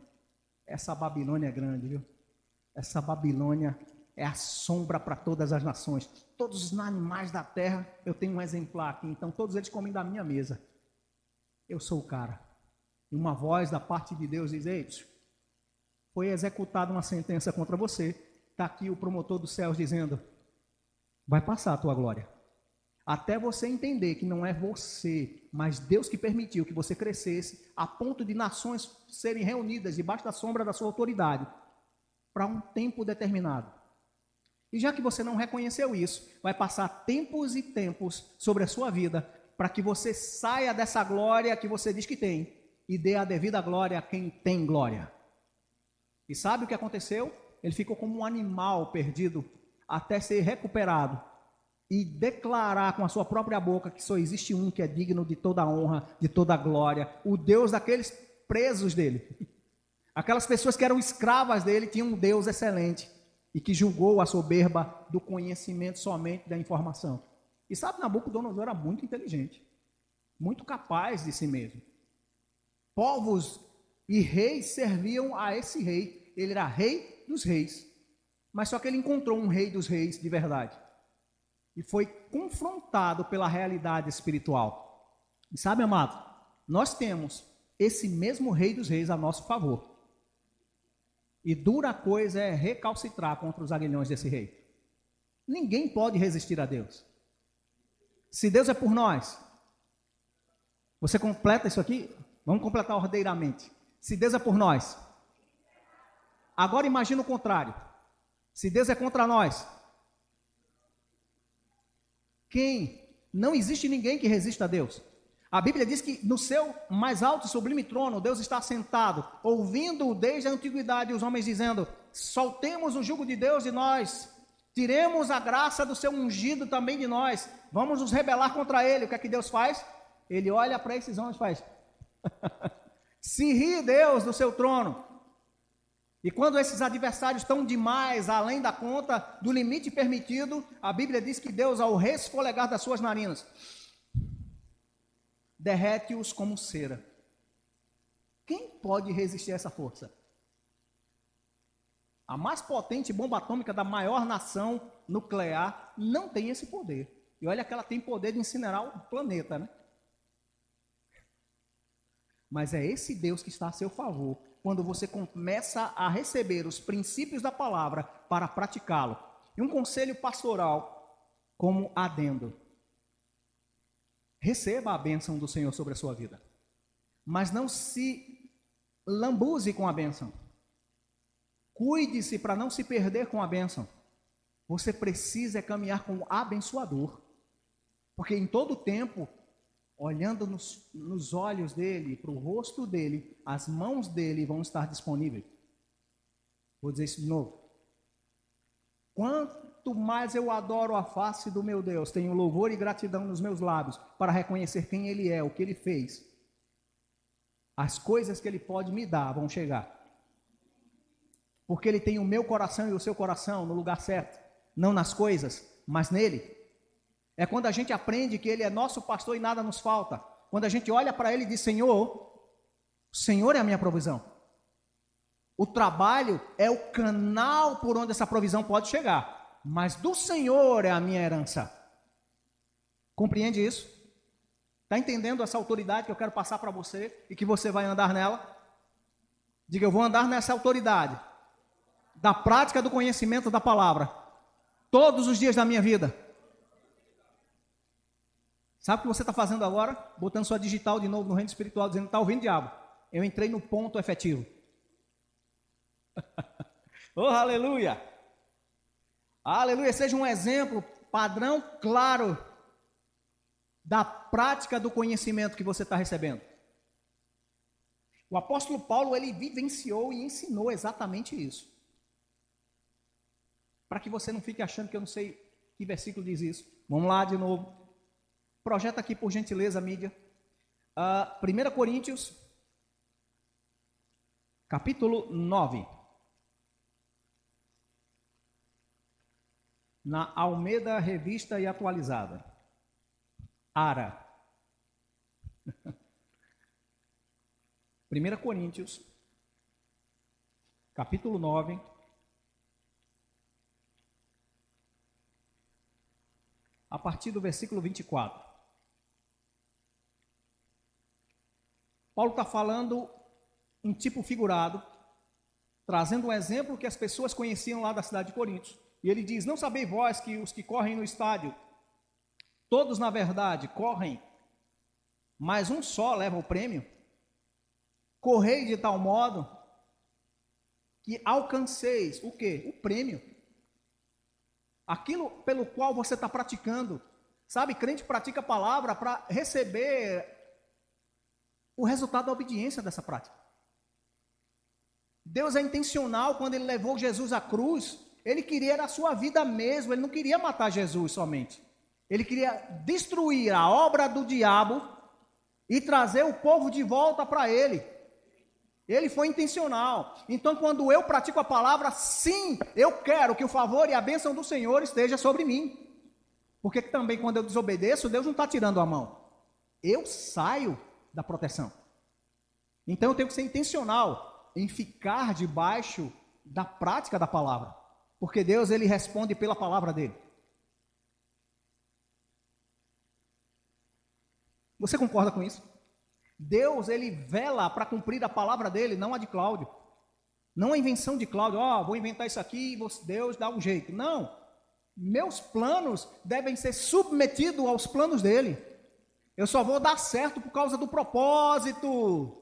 é grande, viu? Essa Babilônia é a sombra para todas as nações. Todos os animais da terra, eu tenho um exemplar aqui, então todos eles comem da minha mesa. Eu sou o cara. E uma voz da parte de Deus diz, ei, foi executada uma sentença contra você. Está aqui o promotor dos céus dizendo, vai passar a tua glória. Até você entender que não é você, mas Deus que permitiu que você crescesse, a ponto de nações serem reunidas debaixo da sombra da sua autoridade, para um tempo determinado. E já que você não reconheceu isso, vai passar tempos e tempos sobre a sua vida, para que você saia dessa glória que você diz que tem, e dê a devida glória a quem tem glória. E sabe o que aconteceu? Ele ficou como um animal perdido, até ser recuperado, e declarar com a sua própria boca que só existe um que é digno de toda a honra, de toda a glória, o Deus daqueles presos dele. Aquelas pessoas que eram escravas dele tinham um Deus excelente e que julgou a soberba do conhecimento somente da informação. E sabe, Nabucodonosor era muito inteligente, muito capaz de si mesmo. Povos e reis serviam a esse rei, ele era rei dos reis, mas só que ele encontrou um rei dos reis de verdade. E foi confrontado pela realidade espiritual. E sabe, amado, nós temos esse mesmo Rei dos Reis a nosso favor. E dura coisa é recalcitrar contra os aguilhões desse rei. Ninguém pode resistir a Deus. Se Deus é por nós, você completa isso aqui? Vamos completar ordeiramente. Se Deus é por nós, agora imagina o contrário. Se Deus é contra nós, não existe ninguém que resista a Deus. A Bíblia diz que no seu mais alto e sublime trono, Deus está sentado, ouvindo desde a antiguidade os homens dizendo: soltemos o jugo de Deus e nós, tiremos a graça do seu ungido também de nós, vamos nos rebelar contra ele. O que é que Deus faz? Ele olha para esses homens e faz: se ri Deus do seu trono. E quando esses adversários estão demais, além da conta, do limite permitido, a Bíblia diz que Deus, ao resfolegar das suas narinas, derrete-os como cera. Quem pode resistir a essa força? A mais potente bomba atômica da maior nação nuclear não tem esse poder. E olha que ela tem poder de incinerar o planeta, né? Mas é esse Deus que está a seu favor quando você começa a receber os princípios da palavra para praticá-lo. E um conselho pastoral como adendo: receba a bênção do Senhor sobre a sua vida, mas não se lambuze com a bênção. Cuide-se para não se perder com a bênção. Você precisa caminhar com o abençoador, porque em todo tempo, olhando nos olhos dele, para o rosto dele, as mãos dele vão estar disponíveis. Vou dizer isso de novo. Quanto mais eu adoro a face do meu Deus, tenho louvor e gratidão nos meus lábios para reconhecer quem Ele é, o que Ele fez, as coisas que Ele pode me dar vão chegar. Porque Ele tem o meu coração e o seu coração no lugar certo, não nas coisas, mas nele. É quando a gente aprende que Ele é nosso pastor e nada nos falta. Quando a gente olha para Ele e diz: Senhor, o Senhor é a minha provisão. O trabalho é o canal por onde essa provisão pode chegar, mas do Senhor é a minha herança. Compreende isso? Está entendendo essa autoridade que eu quero passar para você e que você vai andar nela? Diga: eu vou andar nessa autoridade da prática do conhecimento da palavra todos os dias da minha vida. Sabe o que você está fazendo agora? Botando sua digital de novo no reino espiritual, dizendo: está ouvindo, diabo? Eu entrei no ponto efetivo. Oh, aleluia! Aleluia! Seja um exemplo, padrão claro da prática do conhecimento que você está recebendo. O apóstolo Paulo, ele vivenciou e ensinou exatamente isso. Para que você não fique achando que eu não sei que versículo diz isso. Vamos lá de novo. Projeta aqui, por gentileza, mídia. 1 Coríntios, capítulo 9. Na Almeida Revista e Atualizada. ARA. 1 Coríntios, capítulo 9. A partir do versículo 24. Paulo está falando em tipo figurado, trazendo um exemplo que as pessoas conheciam lá da cidade de Corinto. E ele diz: não sabeis vós que os que correm no estádio, todos na verdade correm, mas um só leva o prêmio? Correi de tal modo que alcanceis o quê? O prêmio. Aquilo pelo qual você está praticando. Sabe, crente pratica a palavra para receber o resultado da obediência dessa prática. Deus é intencional. Quando Ele levou Jesus à cruz, Ele queria a sua vida mesmo. Ele não queria matar Jesus somente. Ele queria destruir a obra do diabo e trazer o povo de volta para Ele. Ele foi intencional. Então, quando eu pratico a palavra, sim, eu quero que o favor e a bênção do Senhor esteja sobre mim. Porque também quando eu desobedeço, Deus não está tirando a mão. Eu saio da proteção. Então eu tenho que ser intencional em ficar debaixo da prática da palavra. Porque Deus, Ele responde pela palavra dEle. Você concorda com isso? Deus, Ele vela para cumprir a palavra dEle, não a de Cláudio. Não a invenção de Cláudio: vou inventar isso aqui e Deus dá um jeito. Não. Meus planos devem ser submetidos aos planos dele. Eu só vou dar certo por causa do propósito.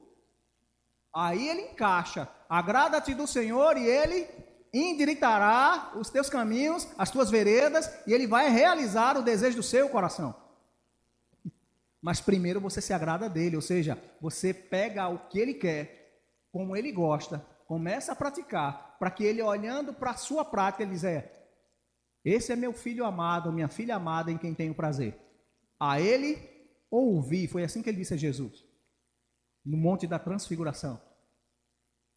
Aí ele encaixa. Agrada-te do Senhor e ele endireitará os teus caminhos, as tuas veredas, e ele vai realizar o desejo do seu coração. Mas primeiro você se agrada dele, ou seja, você pega o que ele quer, como ele gosta, começa a praticar, para que ele, olhando para a sua prática, ele diz, esse é meu filho amado, minha filha amada, em quem tenho prazer. A ele ouvi, foi assim que ele disse a Jesus, no Monte da Transfiguração.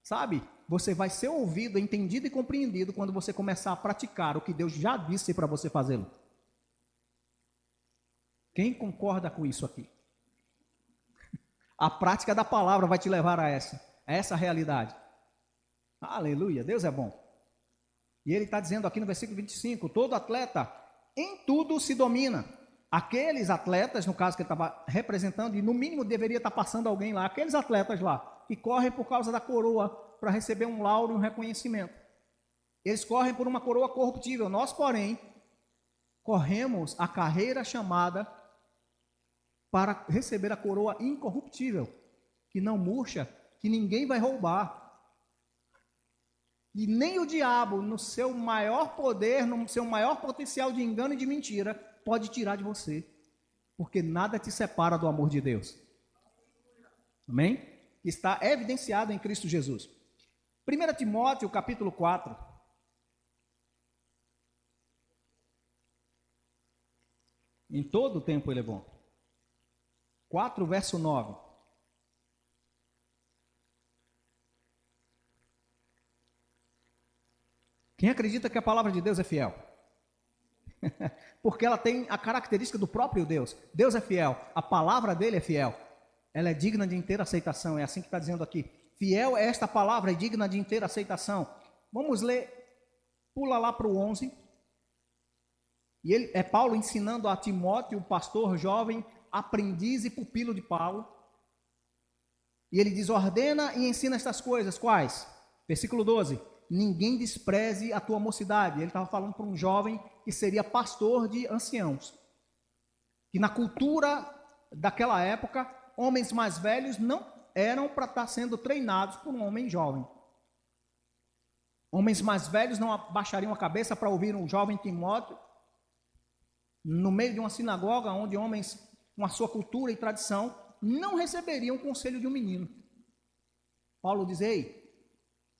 Sabe, você vai ser ouvido, entendido e compreendido quando você começar a praticar o que Deus já disse para você fazê-lo. Quem concorda com isso aqui? A prática da palavra vai te levar a essa realidade. Aleluia, Deus é bom. E ele está dizendo aqui no versículo 25, todo atleta em tudo se domina. Aqueles atletas, no caso que ele estava representando, e no mínimo deveria estar passando alguém lá, aqueles atletas lá, que correm por causa da coroa, para receber um lauro e um reconhecimento. Eles correm por uma coroa corruptível. Nós, porém, corremos a carreira chamada para receber a coroa incorruptível, que não murcha, que ninguém vai roubar. E nem o diabo, no seu maior poder, no seu maior potencial de engano e de mentira, pode tirar de você, porque nada te separa do amor de Deus. Amém? Está evidenciado em Cristo Jesus. 1 Timóteo, capítulo 4. Em todo o tempo ele é bom. 4, verso 9. Quem acredita que a palavra de Deus é fiel? Porque ela tem a característica do próprio Deus. Deus é fiel, a palavra dele é fiel. Ela é digna de inteira aceitação, é assim que está dizendo aqui. Fiel é esta palavra, é digna de inteira aceitação. Vamos ler, pula lá para o 11. E ele, é Paulo ensinando a Timóteo, o pastor jovem, aprendiz e pupilo de Paulo. E ele diz, ordena e ensina estas coisas. Quais? Versículo 12. Ninguém despreze a tua mocidade. Ele estava falando para um jovem que seria pastor de anciãos. Que na cultura daquela época, homens mais velhos não eram para estar sendo treinados por um homem jovem. Homens mais velhos não abaixariam a cabeça para ouvir um jovem Timóteo no meio de uma sinagoga, onde homens com a sua cultura e tradição não receberiam o conselho de um menino. Paulo diz, ei,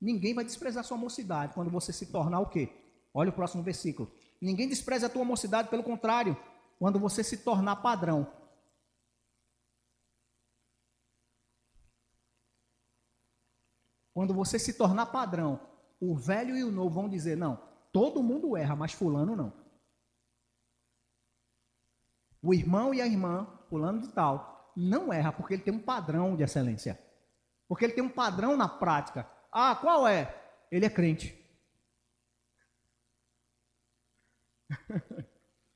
ninguém vai desprezar sua mocidade quando você se tornar o quê? Olha o próximo versículo. Ninguém despreza a tua mocidade, pelo contrário, quando você se tornar padrão. Quando você se tornar padrão, o velho e o novo vão dizer, não, todo mundo erra, mas fulano não. O irmão e a irmã, fulano de tal, não erra porque ele tem um padrão de excelência. Porque ele tem um padrão na prática. Ah, qual é? Ele é crente.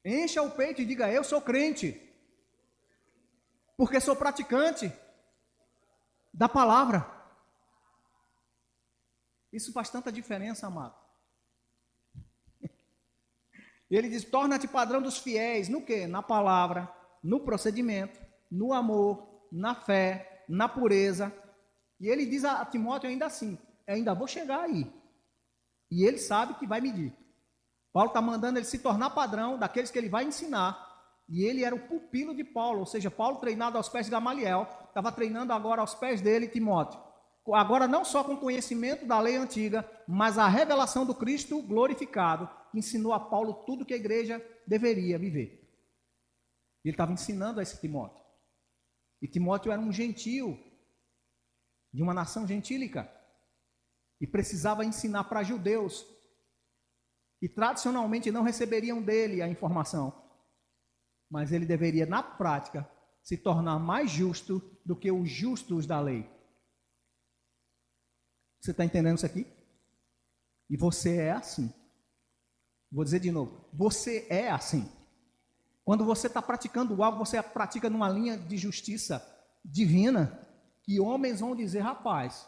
Encha o peito e diga, eu sou crente. Porque sou praticante da palavra. Isso faz tanta diferença, amado. Ele diz, torna-te padrão dos fiéis, no quê? Na palavra, no procedimento, no amor, na fé, na pureza. E ele diz a Timóteo ainda assim, eu ainda vou chegar aí. E ele sabe que vai medir. Paulo está mandando ele se tornar padrão daqueles que ele vai ensinar. E ele era o pupilo de Paulo, ou seja, Paulo treinado aos pés de Gamaliel, estava treinando agora aos pés dele, Timóteo. Agora não só com conhecimento da lei antiga, mas a revelação do Cristo glorificado, que ensinou a Paulo tudo que a igreja deveria viver. Ele estava ensinando a esse Timóteo. E Timóteo era um gentio, de uma nação gentílica, e precisava ensinar para judeus, que tradicionalmente não receberiam dele a informação, mas ele deveria, na prática, se tornar mais justo do que os justos da lei. Você está entendendo isso aqui? E você é assim. Vou dizer de novo, você é assim. Quando você está praticando algo, você pratica numa linha de justiça divina, que homens vão dizer, rapaz,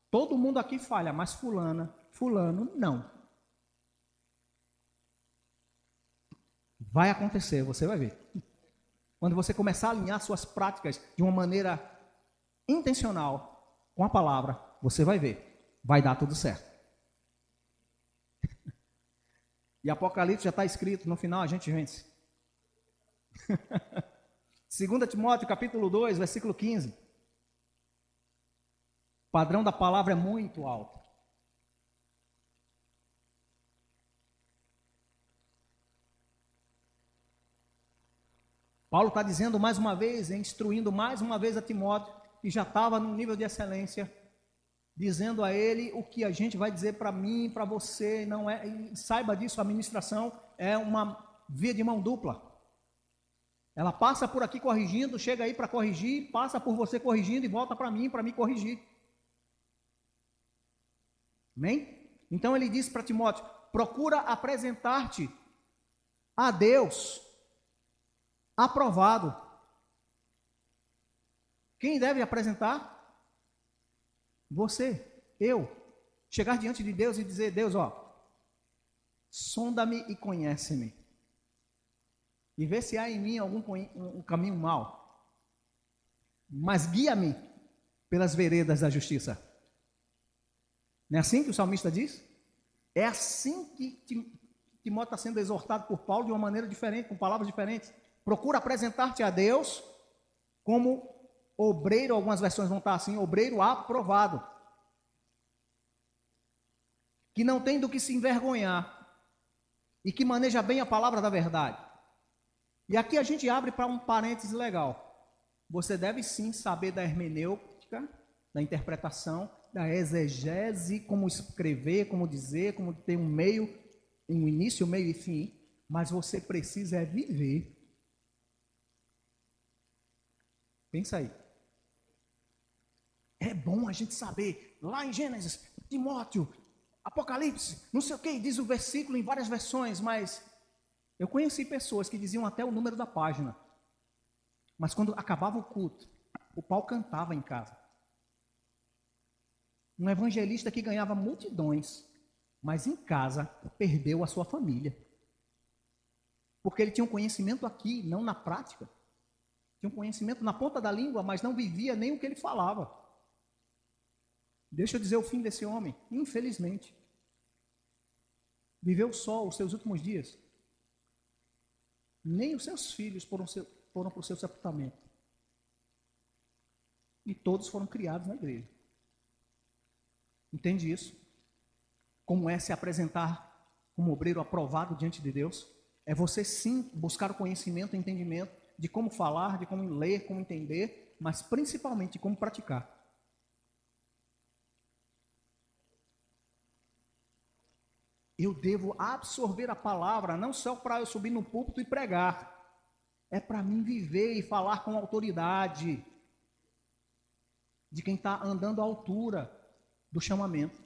todo mundo aqui falha, mas fulano não. Vai acontecer, você vai ver. Quando você começar a alinhar suas práticas de uma maneira intencional com a palavra, você vai ver. Vai dar tudo certo. E Apocalipse já está escrito, no final a gente vence. 2 Timóteo capítulo 2, versículo 15. O padrão da palavra é muito alto. Paulo está dizendo mais uma vez, instruindo mais uma vez a Timóteo, que já estava num nível de excelência, dizendo a ele o que a gente vai dizer para mim, para você, não é, e saiba disso, a ministração é uma via de mão dupla. Ela passa por aqui corrigindo, chega aí para corrigir, passa por você corrigindo e volta para mim corrigir. Amém? Então ele disse para Timóteo, procura apresentar-te a Deus aprovado. Quem deve apresentar? Você, eu. Chegar diante de Deus e dizer, Deus, sonda-me e conhece-me. E vê se há em mim algum um caminho mau. Mas guia-me pelas veredas da justiça. Não é assim que o salmista diz? É assim que Timóteo está sendo exortado por Paulo de uma maneira diferente, com palavras diferentes. Procura apresentar-te a Deus como obreiro, algumas versões vão estar assim, obreiro aprovado, que não tem do que se envergonhar e que maneja bem a palavra da verdade. E aqui a gente abre para um parêntese legal. Você deve sim saber da hermenêutica, da interpretação, da exegese, como escrever, como dizer, como ter um meio, um início, meio e fim, mas você precisa viver. Pensa aí. É bom a gente saber, lá em Gênesis, Timóteo, Apocalipse, não sei o que, diz o versículo em várias versões, mas eu conheci pessoas que diziam até o número da página. Mas quando acabava o culto, o pau cantava em casa. Um evangelista que ganhava multidões, mas em casa perdeu a sua família. Porque ele tinha um conhecimento aqui, não na prática. Tinha um conhecimento na ponta da língua, mas não vivia nem o que ele falava. Deixa eu dizer o fim desse homem. Infelizmente, viveu só os seus últimos dias. Nem os seus filhos foram para o seu sepultamento. E todos foram criados na igreja. Entende isso? Como é se apresentar como obreiro aprovado diante de Deus? É você sim buscar o conhecimento, o entendimento de como falar, de como ler, como entender, mas principalmente de como praticar. Eu devo absorver a palavra, não só para eu subir no púlpito e pregar. É para mim viver e falar com autoridade de quem está andando à altura do chamamento.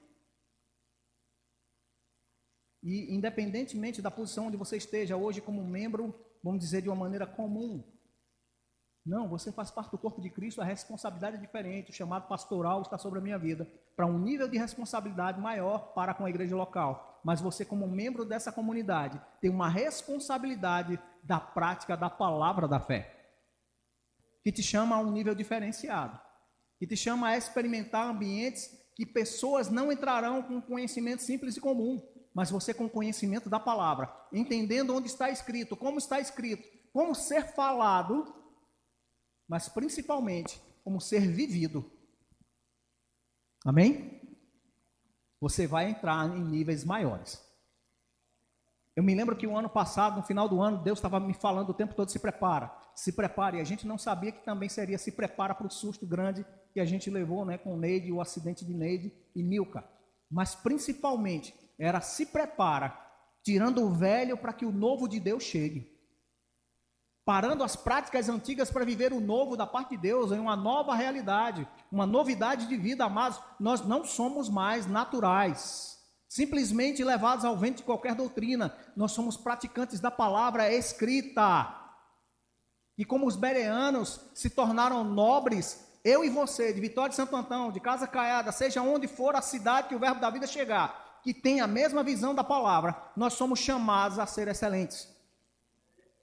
E independentemente da posição onde você esteja hoje como membro, vamos dizer de uma maneira comum, não, você faz parte do corpo de Cristo, a responsabilidade é diferente, o chamado pastoral está sobre a minha vida, para um nível de responsabilidade maior para com a igreja local. Mas você, como membro dessa comunidade, tem uma responsabilidade da prática da palavra da fé, que te chama a um nível diferenciado, que te chama a experimentar ambientes que pessoas não entrarão com conhecimento simples e comum, mas você com conhecimento da palavra, entendendo onde está escrito, como ser falado, mas principalmente como ser vivido. Amém? Você vai entrar em níveis maiores. Eu me lembro que o ano passado, no final do ano, Deus estava me falando o tempo todo, se prepare, e a gente não sabia que também seria se prepara para o susto grande que a gente levou, né, com Neide, o acidente de Neide e Milka. Mas principalmente, era se prepara, tirando o velho para que o novo de Deus chegue. Parando as práticas antigas para viver o novo da parte de Deus, em uma nova realidade, uma novidade de vida, amados. Nós não somos mais naturais, simplesmente levados ao vento de qualquer doutrina. Nós somos praticantes da palavra escrita. E como os bereanos se tornaram nobres, eu e você, de Vitória de Santo Antão, de Casa Caiada, seja onde for a cidade que o verbo da vida chegar, que tem a mesma visão da palavra, nós somos chamados a ser excelentes.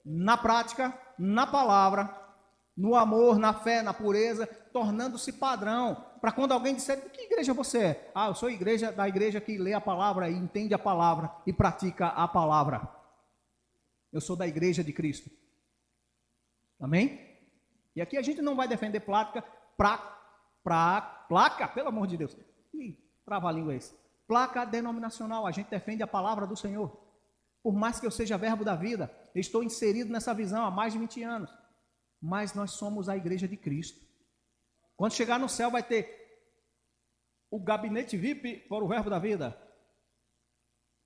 na prática, na palavra, no amor, na fé, na pureza, tornando-se padrão. Para quando alguém disser, de que igreja você é? Ah, eu sou da igreja que lê a palavra e entende a palavra e pratica a palavra. Eu sou da igreja de Cristo. Amém? E aqui a gente não vai defender placa, pelo amor de Deus. Ih, trava a língua esse. Placa denominacional, a gente defende a palavra do Senhor. Por mais que eu seja verbo da vida, eu estou inserido nessa visão há mais de 20 anos. Mas nós somos a igreja de Cristo. Quando chegar no céu vai ter o gabinete VIP para o verbo da vida.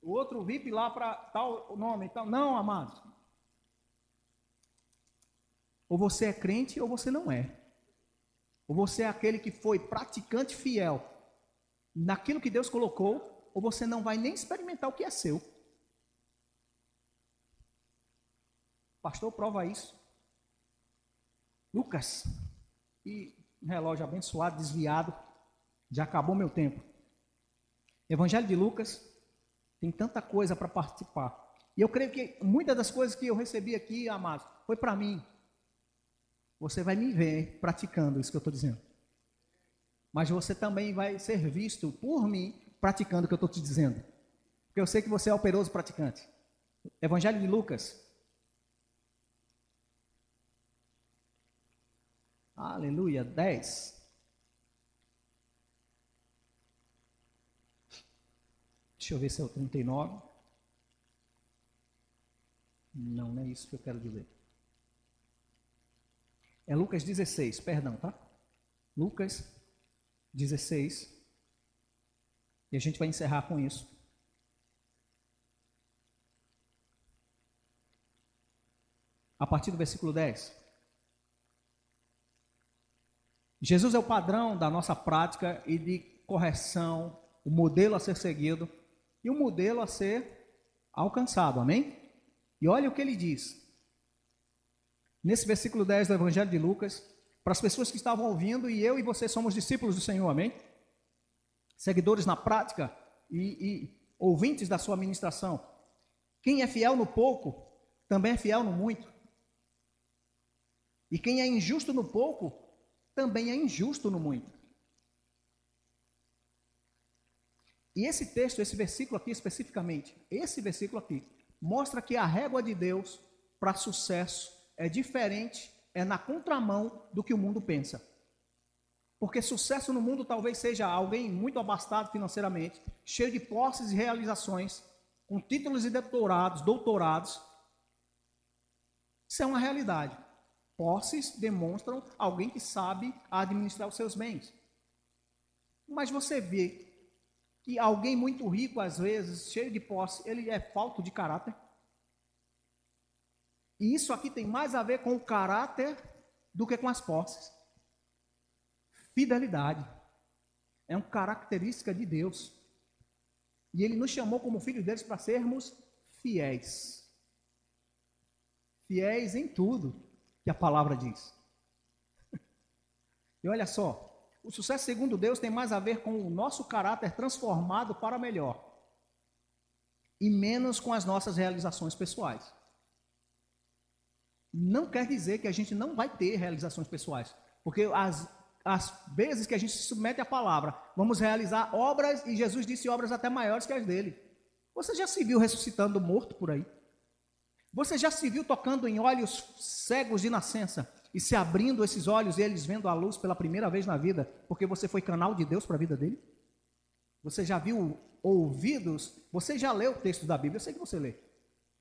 O outro VIP lá para tal nome. Tal. Não, amados. Ou você é crente ou você não é. Ou você é aquele que foi praticante fiel naquilo que Deus colocou, ou você não vai nem experimentar o que é seu. Pastor, prova isso. Lucas, e relógio abençoado, desviado, já acabou meu tempo. Evangelho de Lucas, tem tanta coisa para participar. E eu creio que muitas das coisas que eu recebi aqui, amados, foi para mim. Você vai me ver praticando isso que eu estou dizendo. Mas você também vai ser visto por mim praticando o que eu estou te dizendo. Porque eu sei que você é operoso praticante. Evangelho de Lucas. Aleluia, 10. Deixa eu ver se é o 39. Não, não é isso que eu quero dizer. É Lucas 16, perdão, tá? Lucas 16. E a gente vai encerrar com isso. A partir do versículo 10. Jesus é o padrão da nossa prática e de correção, o modelo a ser seguido e o modelo a ser alcançado, amém? E olha o que ele diz. Nesse versículo 10 do Evangelho de Lucas, para as pessoas que estavam ouvindo, e eu e você somos discípulos do Senhor, amém? Seguidores na prática e ouvintes da sua ministração. Quem é fiel no pouco, também é fiel no muito. E quem é injusto no pouco, também é injusto no muito. E esse texto, esse versículo aqui especificamente, esse versículo aqui, mostra que a régua de Deus para sucesso é diferente, é na contramão do que o mundo pensa. Porque sucesso no mundo talvez seja alguém muito abastado financeiramente, cheio de posses e realizações, com títulos e doutorados. Isso é uma realidade. Posses demonstram alguém que sabe administrar os seus bens. Mas você vê que alguém muito rico, às vezes, cheio de posse, ele é falto de caráter. E isso aqui tem mais a ver com o caráter do que com as posses. Fidelidade é uma característica de Deus. E Ele nos chamou como filhos deles para sermos fiéis. Fiéis em tudo que a palavra diz. E olha só, o sucesso segundo Deus tem mais a ver com o nosso caráter transformado para melhor. E menos com as nossas realizações pessoais. Não quer dizer que a gente não vai ter realizações pessoais. Porque as vezes que a gente se submete à palavra, vamos realizar obras, e Jesus disse obras até maiores que as dele. Você já se viu ressuscitando morto por aí? Você já se viu tocando em olhos cegos de nascença e se abrindo esses olhos e eles vendo a luz pela primeira vez na vida, porque você foi canal de Deus para a vida dele? Você já viu ouvidos? Você já leu o texto da Bíblia? Eu sei que você lê.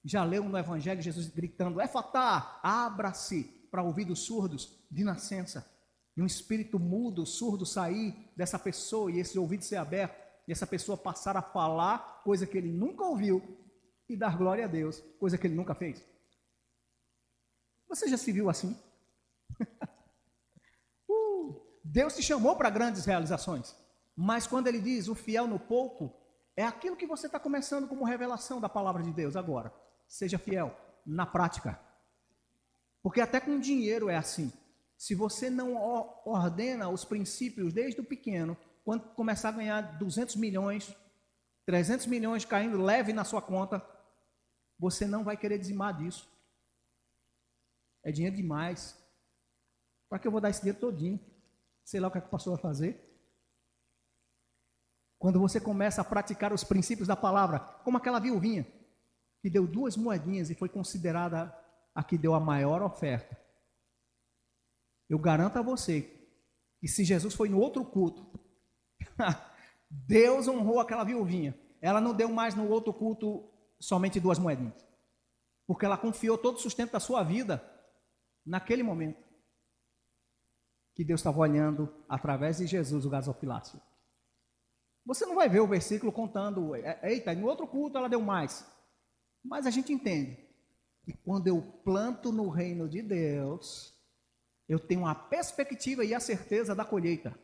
Já leu no Evangelho Jesus gritando, Efatá, abra-se para ouvidos surdos de nascença. E um espírito mudo, surdo sair dessa pessoa e esse ouvido ser aberto, e essa pessoa passar a falar coisa que ele nunca ouviu e dar glória a Deus, coisa que ele nunca fez. Você já se viu assim? Deus te chamou para grandes realizações, mas quando ele diz o fiel no pouco, é aquilo que você está começando como revelação da palavra de Deus agora. Seja fiel na prática. Porque até com dinheiro é assim. Se você não ordena os princípios desde o pequeno, quando começar a ganhar 200 milhões, 300 milhões caindo leve na sua conta, você não vai querer dizimar disso. É dinheiro demais. Para que eu vou dar esse dinheiro todinho? Sei lá o que o pastor vai fazer. Quando você começa a praticar os princípios da palavra, como aquela viuvinha, que deu 2 moedinhas e foi considerada a que deu a maior oferta. Eu garanto a você que se Jesus foi no outro culto, Deus honrou aquela viuvinha. Ela não deu mais no outro culto somente 2 moedinhas. Porque ela confiou todo o sustento da sua vida naquele momento. Que Deus estava olhando através de Jesus o gasofilácio. Você não vai ver o versículo contando, eita, no outro culto ela deu mais. Mas a gente entende que quando eu planto no reino de Deus, eu tenho a perspectiva e a certeza da colheita.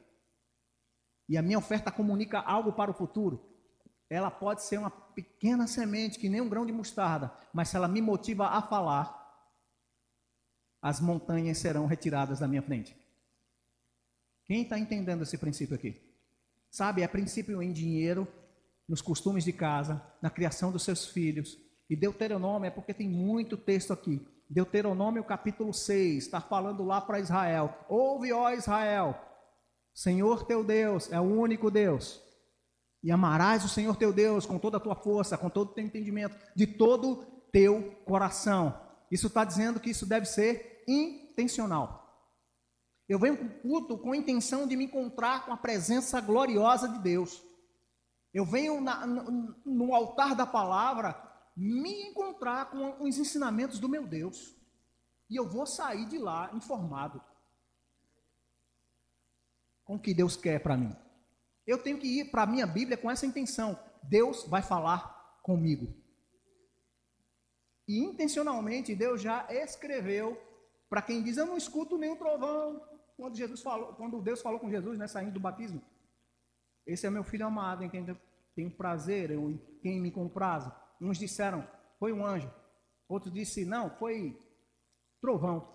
E a minha oferta comunica algo para o futuro. Ela pode ser uma pequena semente, que nem um grão de mostarda, mas se ela me motiva a falar, as montanhas serão retiradas da minha frente. Quem está entendendo esse princípio aqui? Sabe, é princípio em dinheiro, nos costumes de casa, na criação dos seus filhos. E Deuteronômio, é porque tem muito texto aqui. Deuteronômio capítulo 6, está falando lá para Israel. Ouve, ó Israel, Senhor teu Deus é o único Deus. E amarás o Senhor teu Deus com toda a tua força, com todo o teu entendimento, de todo o teu coração. Isso está dizendo que isso deve ser intencional. Eu venho para o culto com a intenção de me encontrar com a presença gloriosa de Deus. Eu venho no altar da palavra me encontrar com os ensinamentos do meu Deus. E eu vou sair de lá informado com o que Deus quer para mim. Eu tenho que ir para a minha Bíblia com essa intenção. Deus vai falar comigo. E intencionalmente Deus já escreveu para quem diz, eu não escuto nenhum trovão. Quando Deus falou com Jesus, né, saindo do batismo, esse é meu filho amado, em quem tenho prazer, em quem me comprazo. Uns disseram, foi um anjo. Outros disseram, não, foi trovão.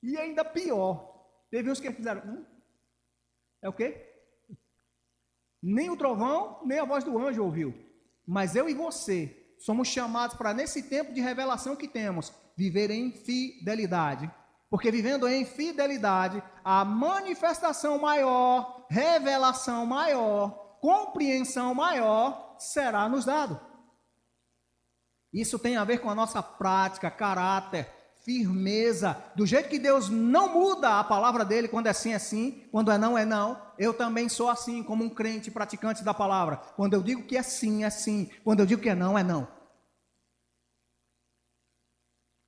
E ainda pior, teve uns que fizeram, é o quê? Nem o trovão, nem a voz do anjo ouviu. Mas eu e você somos chamados para, nesse tempo de revelação que temos, viver em fidelidade. Porque vivendo em fidelidade, a manifestação maior, revelação maior, compreensão maior será nos dado. Isso tem a ver com a nossa prática, caráter, firmeza. Do jeito que Deus não muda a palavra dele, quando é sim, é sim, quando é não, é não. Eu também sou assim, como um crente praticante da palavra. Quando eu digo que é sim, é sim. Quando eu digo que é não, é não.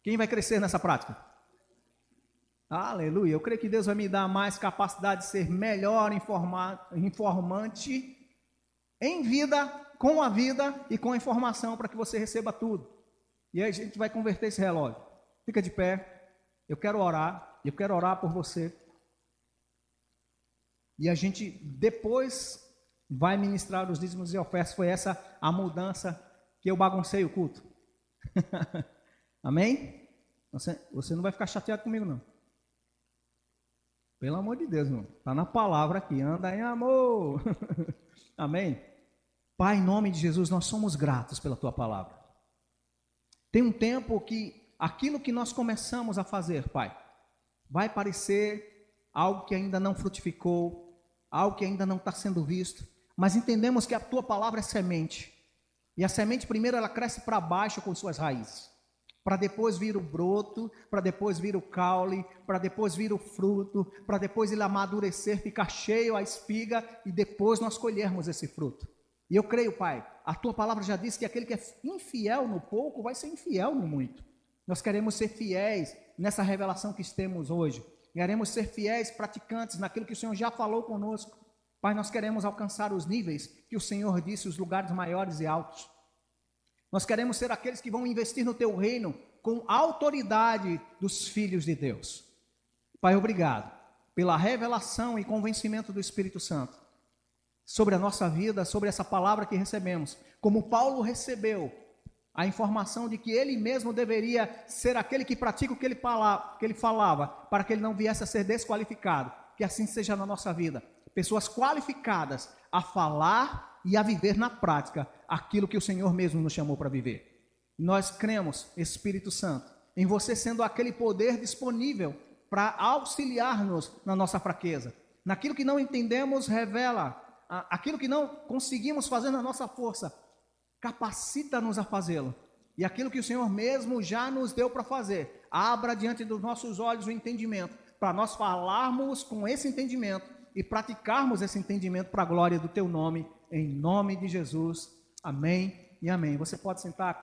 Quem vai crescer nessa prática? Aleluia, eu creio que Deus vai me dar mais capacidade de ser melhor informante em vida, com a vida e com a informação para que você receba tudo. E aí a gente vai converter esse relógio. Fica de pé, eu quero orar por você. E a gente depois vai ministrar os dízimos e ofertas. Foi essa a mudança que eu baguncei o culto. Amém? Você não vai ficar chateado comigo não. Pelo amor de Deus, irmão. Está na palavra aqui. Anda em amor. Amém? Pai, em nome de Jesus, nós somos gratos pela Tua palavra. Tem um tempo que aquilo que nós começamos a fazer, Pai, vai parecer algo que ainda não frutificou, algo que ainda não está sendo visto, mas entendemos que a Tua palavra é semente. E a semente primeiro ela cresce para baixo com suas raízes. Para depois vir o broto, para depois vir o caule, para depois vir o fruto, para depois ele amadurecer, ficar cheio a espiga e depois nós colhermos esse fruto. E eu creio, Pai, a Tua palavra já diz que aquele que é infiel no pouco vai ser infiel no muito. Nós queremos ser fiéis nessa revelação que temos hoje. Queremos ser fiéis praticantes naquilo que o Senhor já falou conosco. Pai, nós queremos alcançar os níveis que o Senhor disse, os lugares maiores e altos. Nós queremos ser aqueles que vão investir no Teu reino com a autoridade dos filhos de Deus. Pai, obrigado pela revelação e convencimento do Espírito Santo sobre a nossa vida, sobre essa palavra que recebemos. Como Paulo recebeu a informação de que ele mesmo deveria ser aquele que pratica o que ele falava, para que ele não viesse a ser desqualificado. Que assim seja na nossa vida. Pessoas qualificadas a falar e a viver na prática aquilo que o Senhor mesmo nos chamou para viver. Nós cremos, Espírito Santo, em você sendo aquele poder disponível para auxiliar-nos na nossa fraqueza. Naquilo que não entendemos, revela. Aquilo que não conseguimos fazer na nossa força, capacita-nos a fazê-lo. E aquilo que o Senhor mesmo já nos deu para fazer, abra diante dos nossos olhos o entendimento, para nós falarmos com esse entendimento e praticarmos esse entendimento para a glória do Teu nome, em nome de Jesus. Amém e amém. Você pode sentar.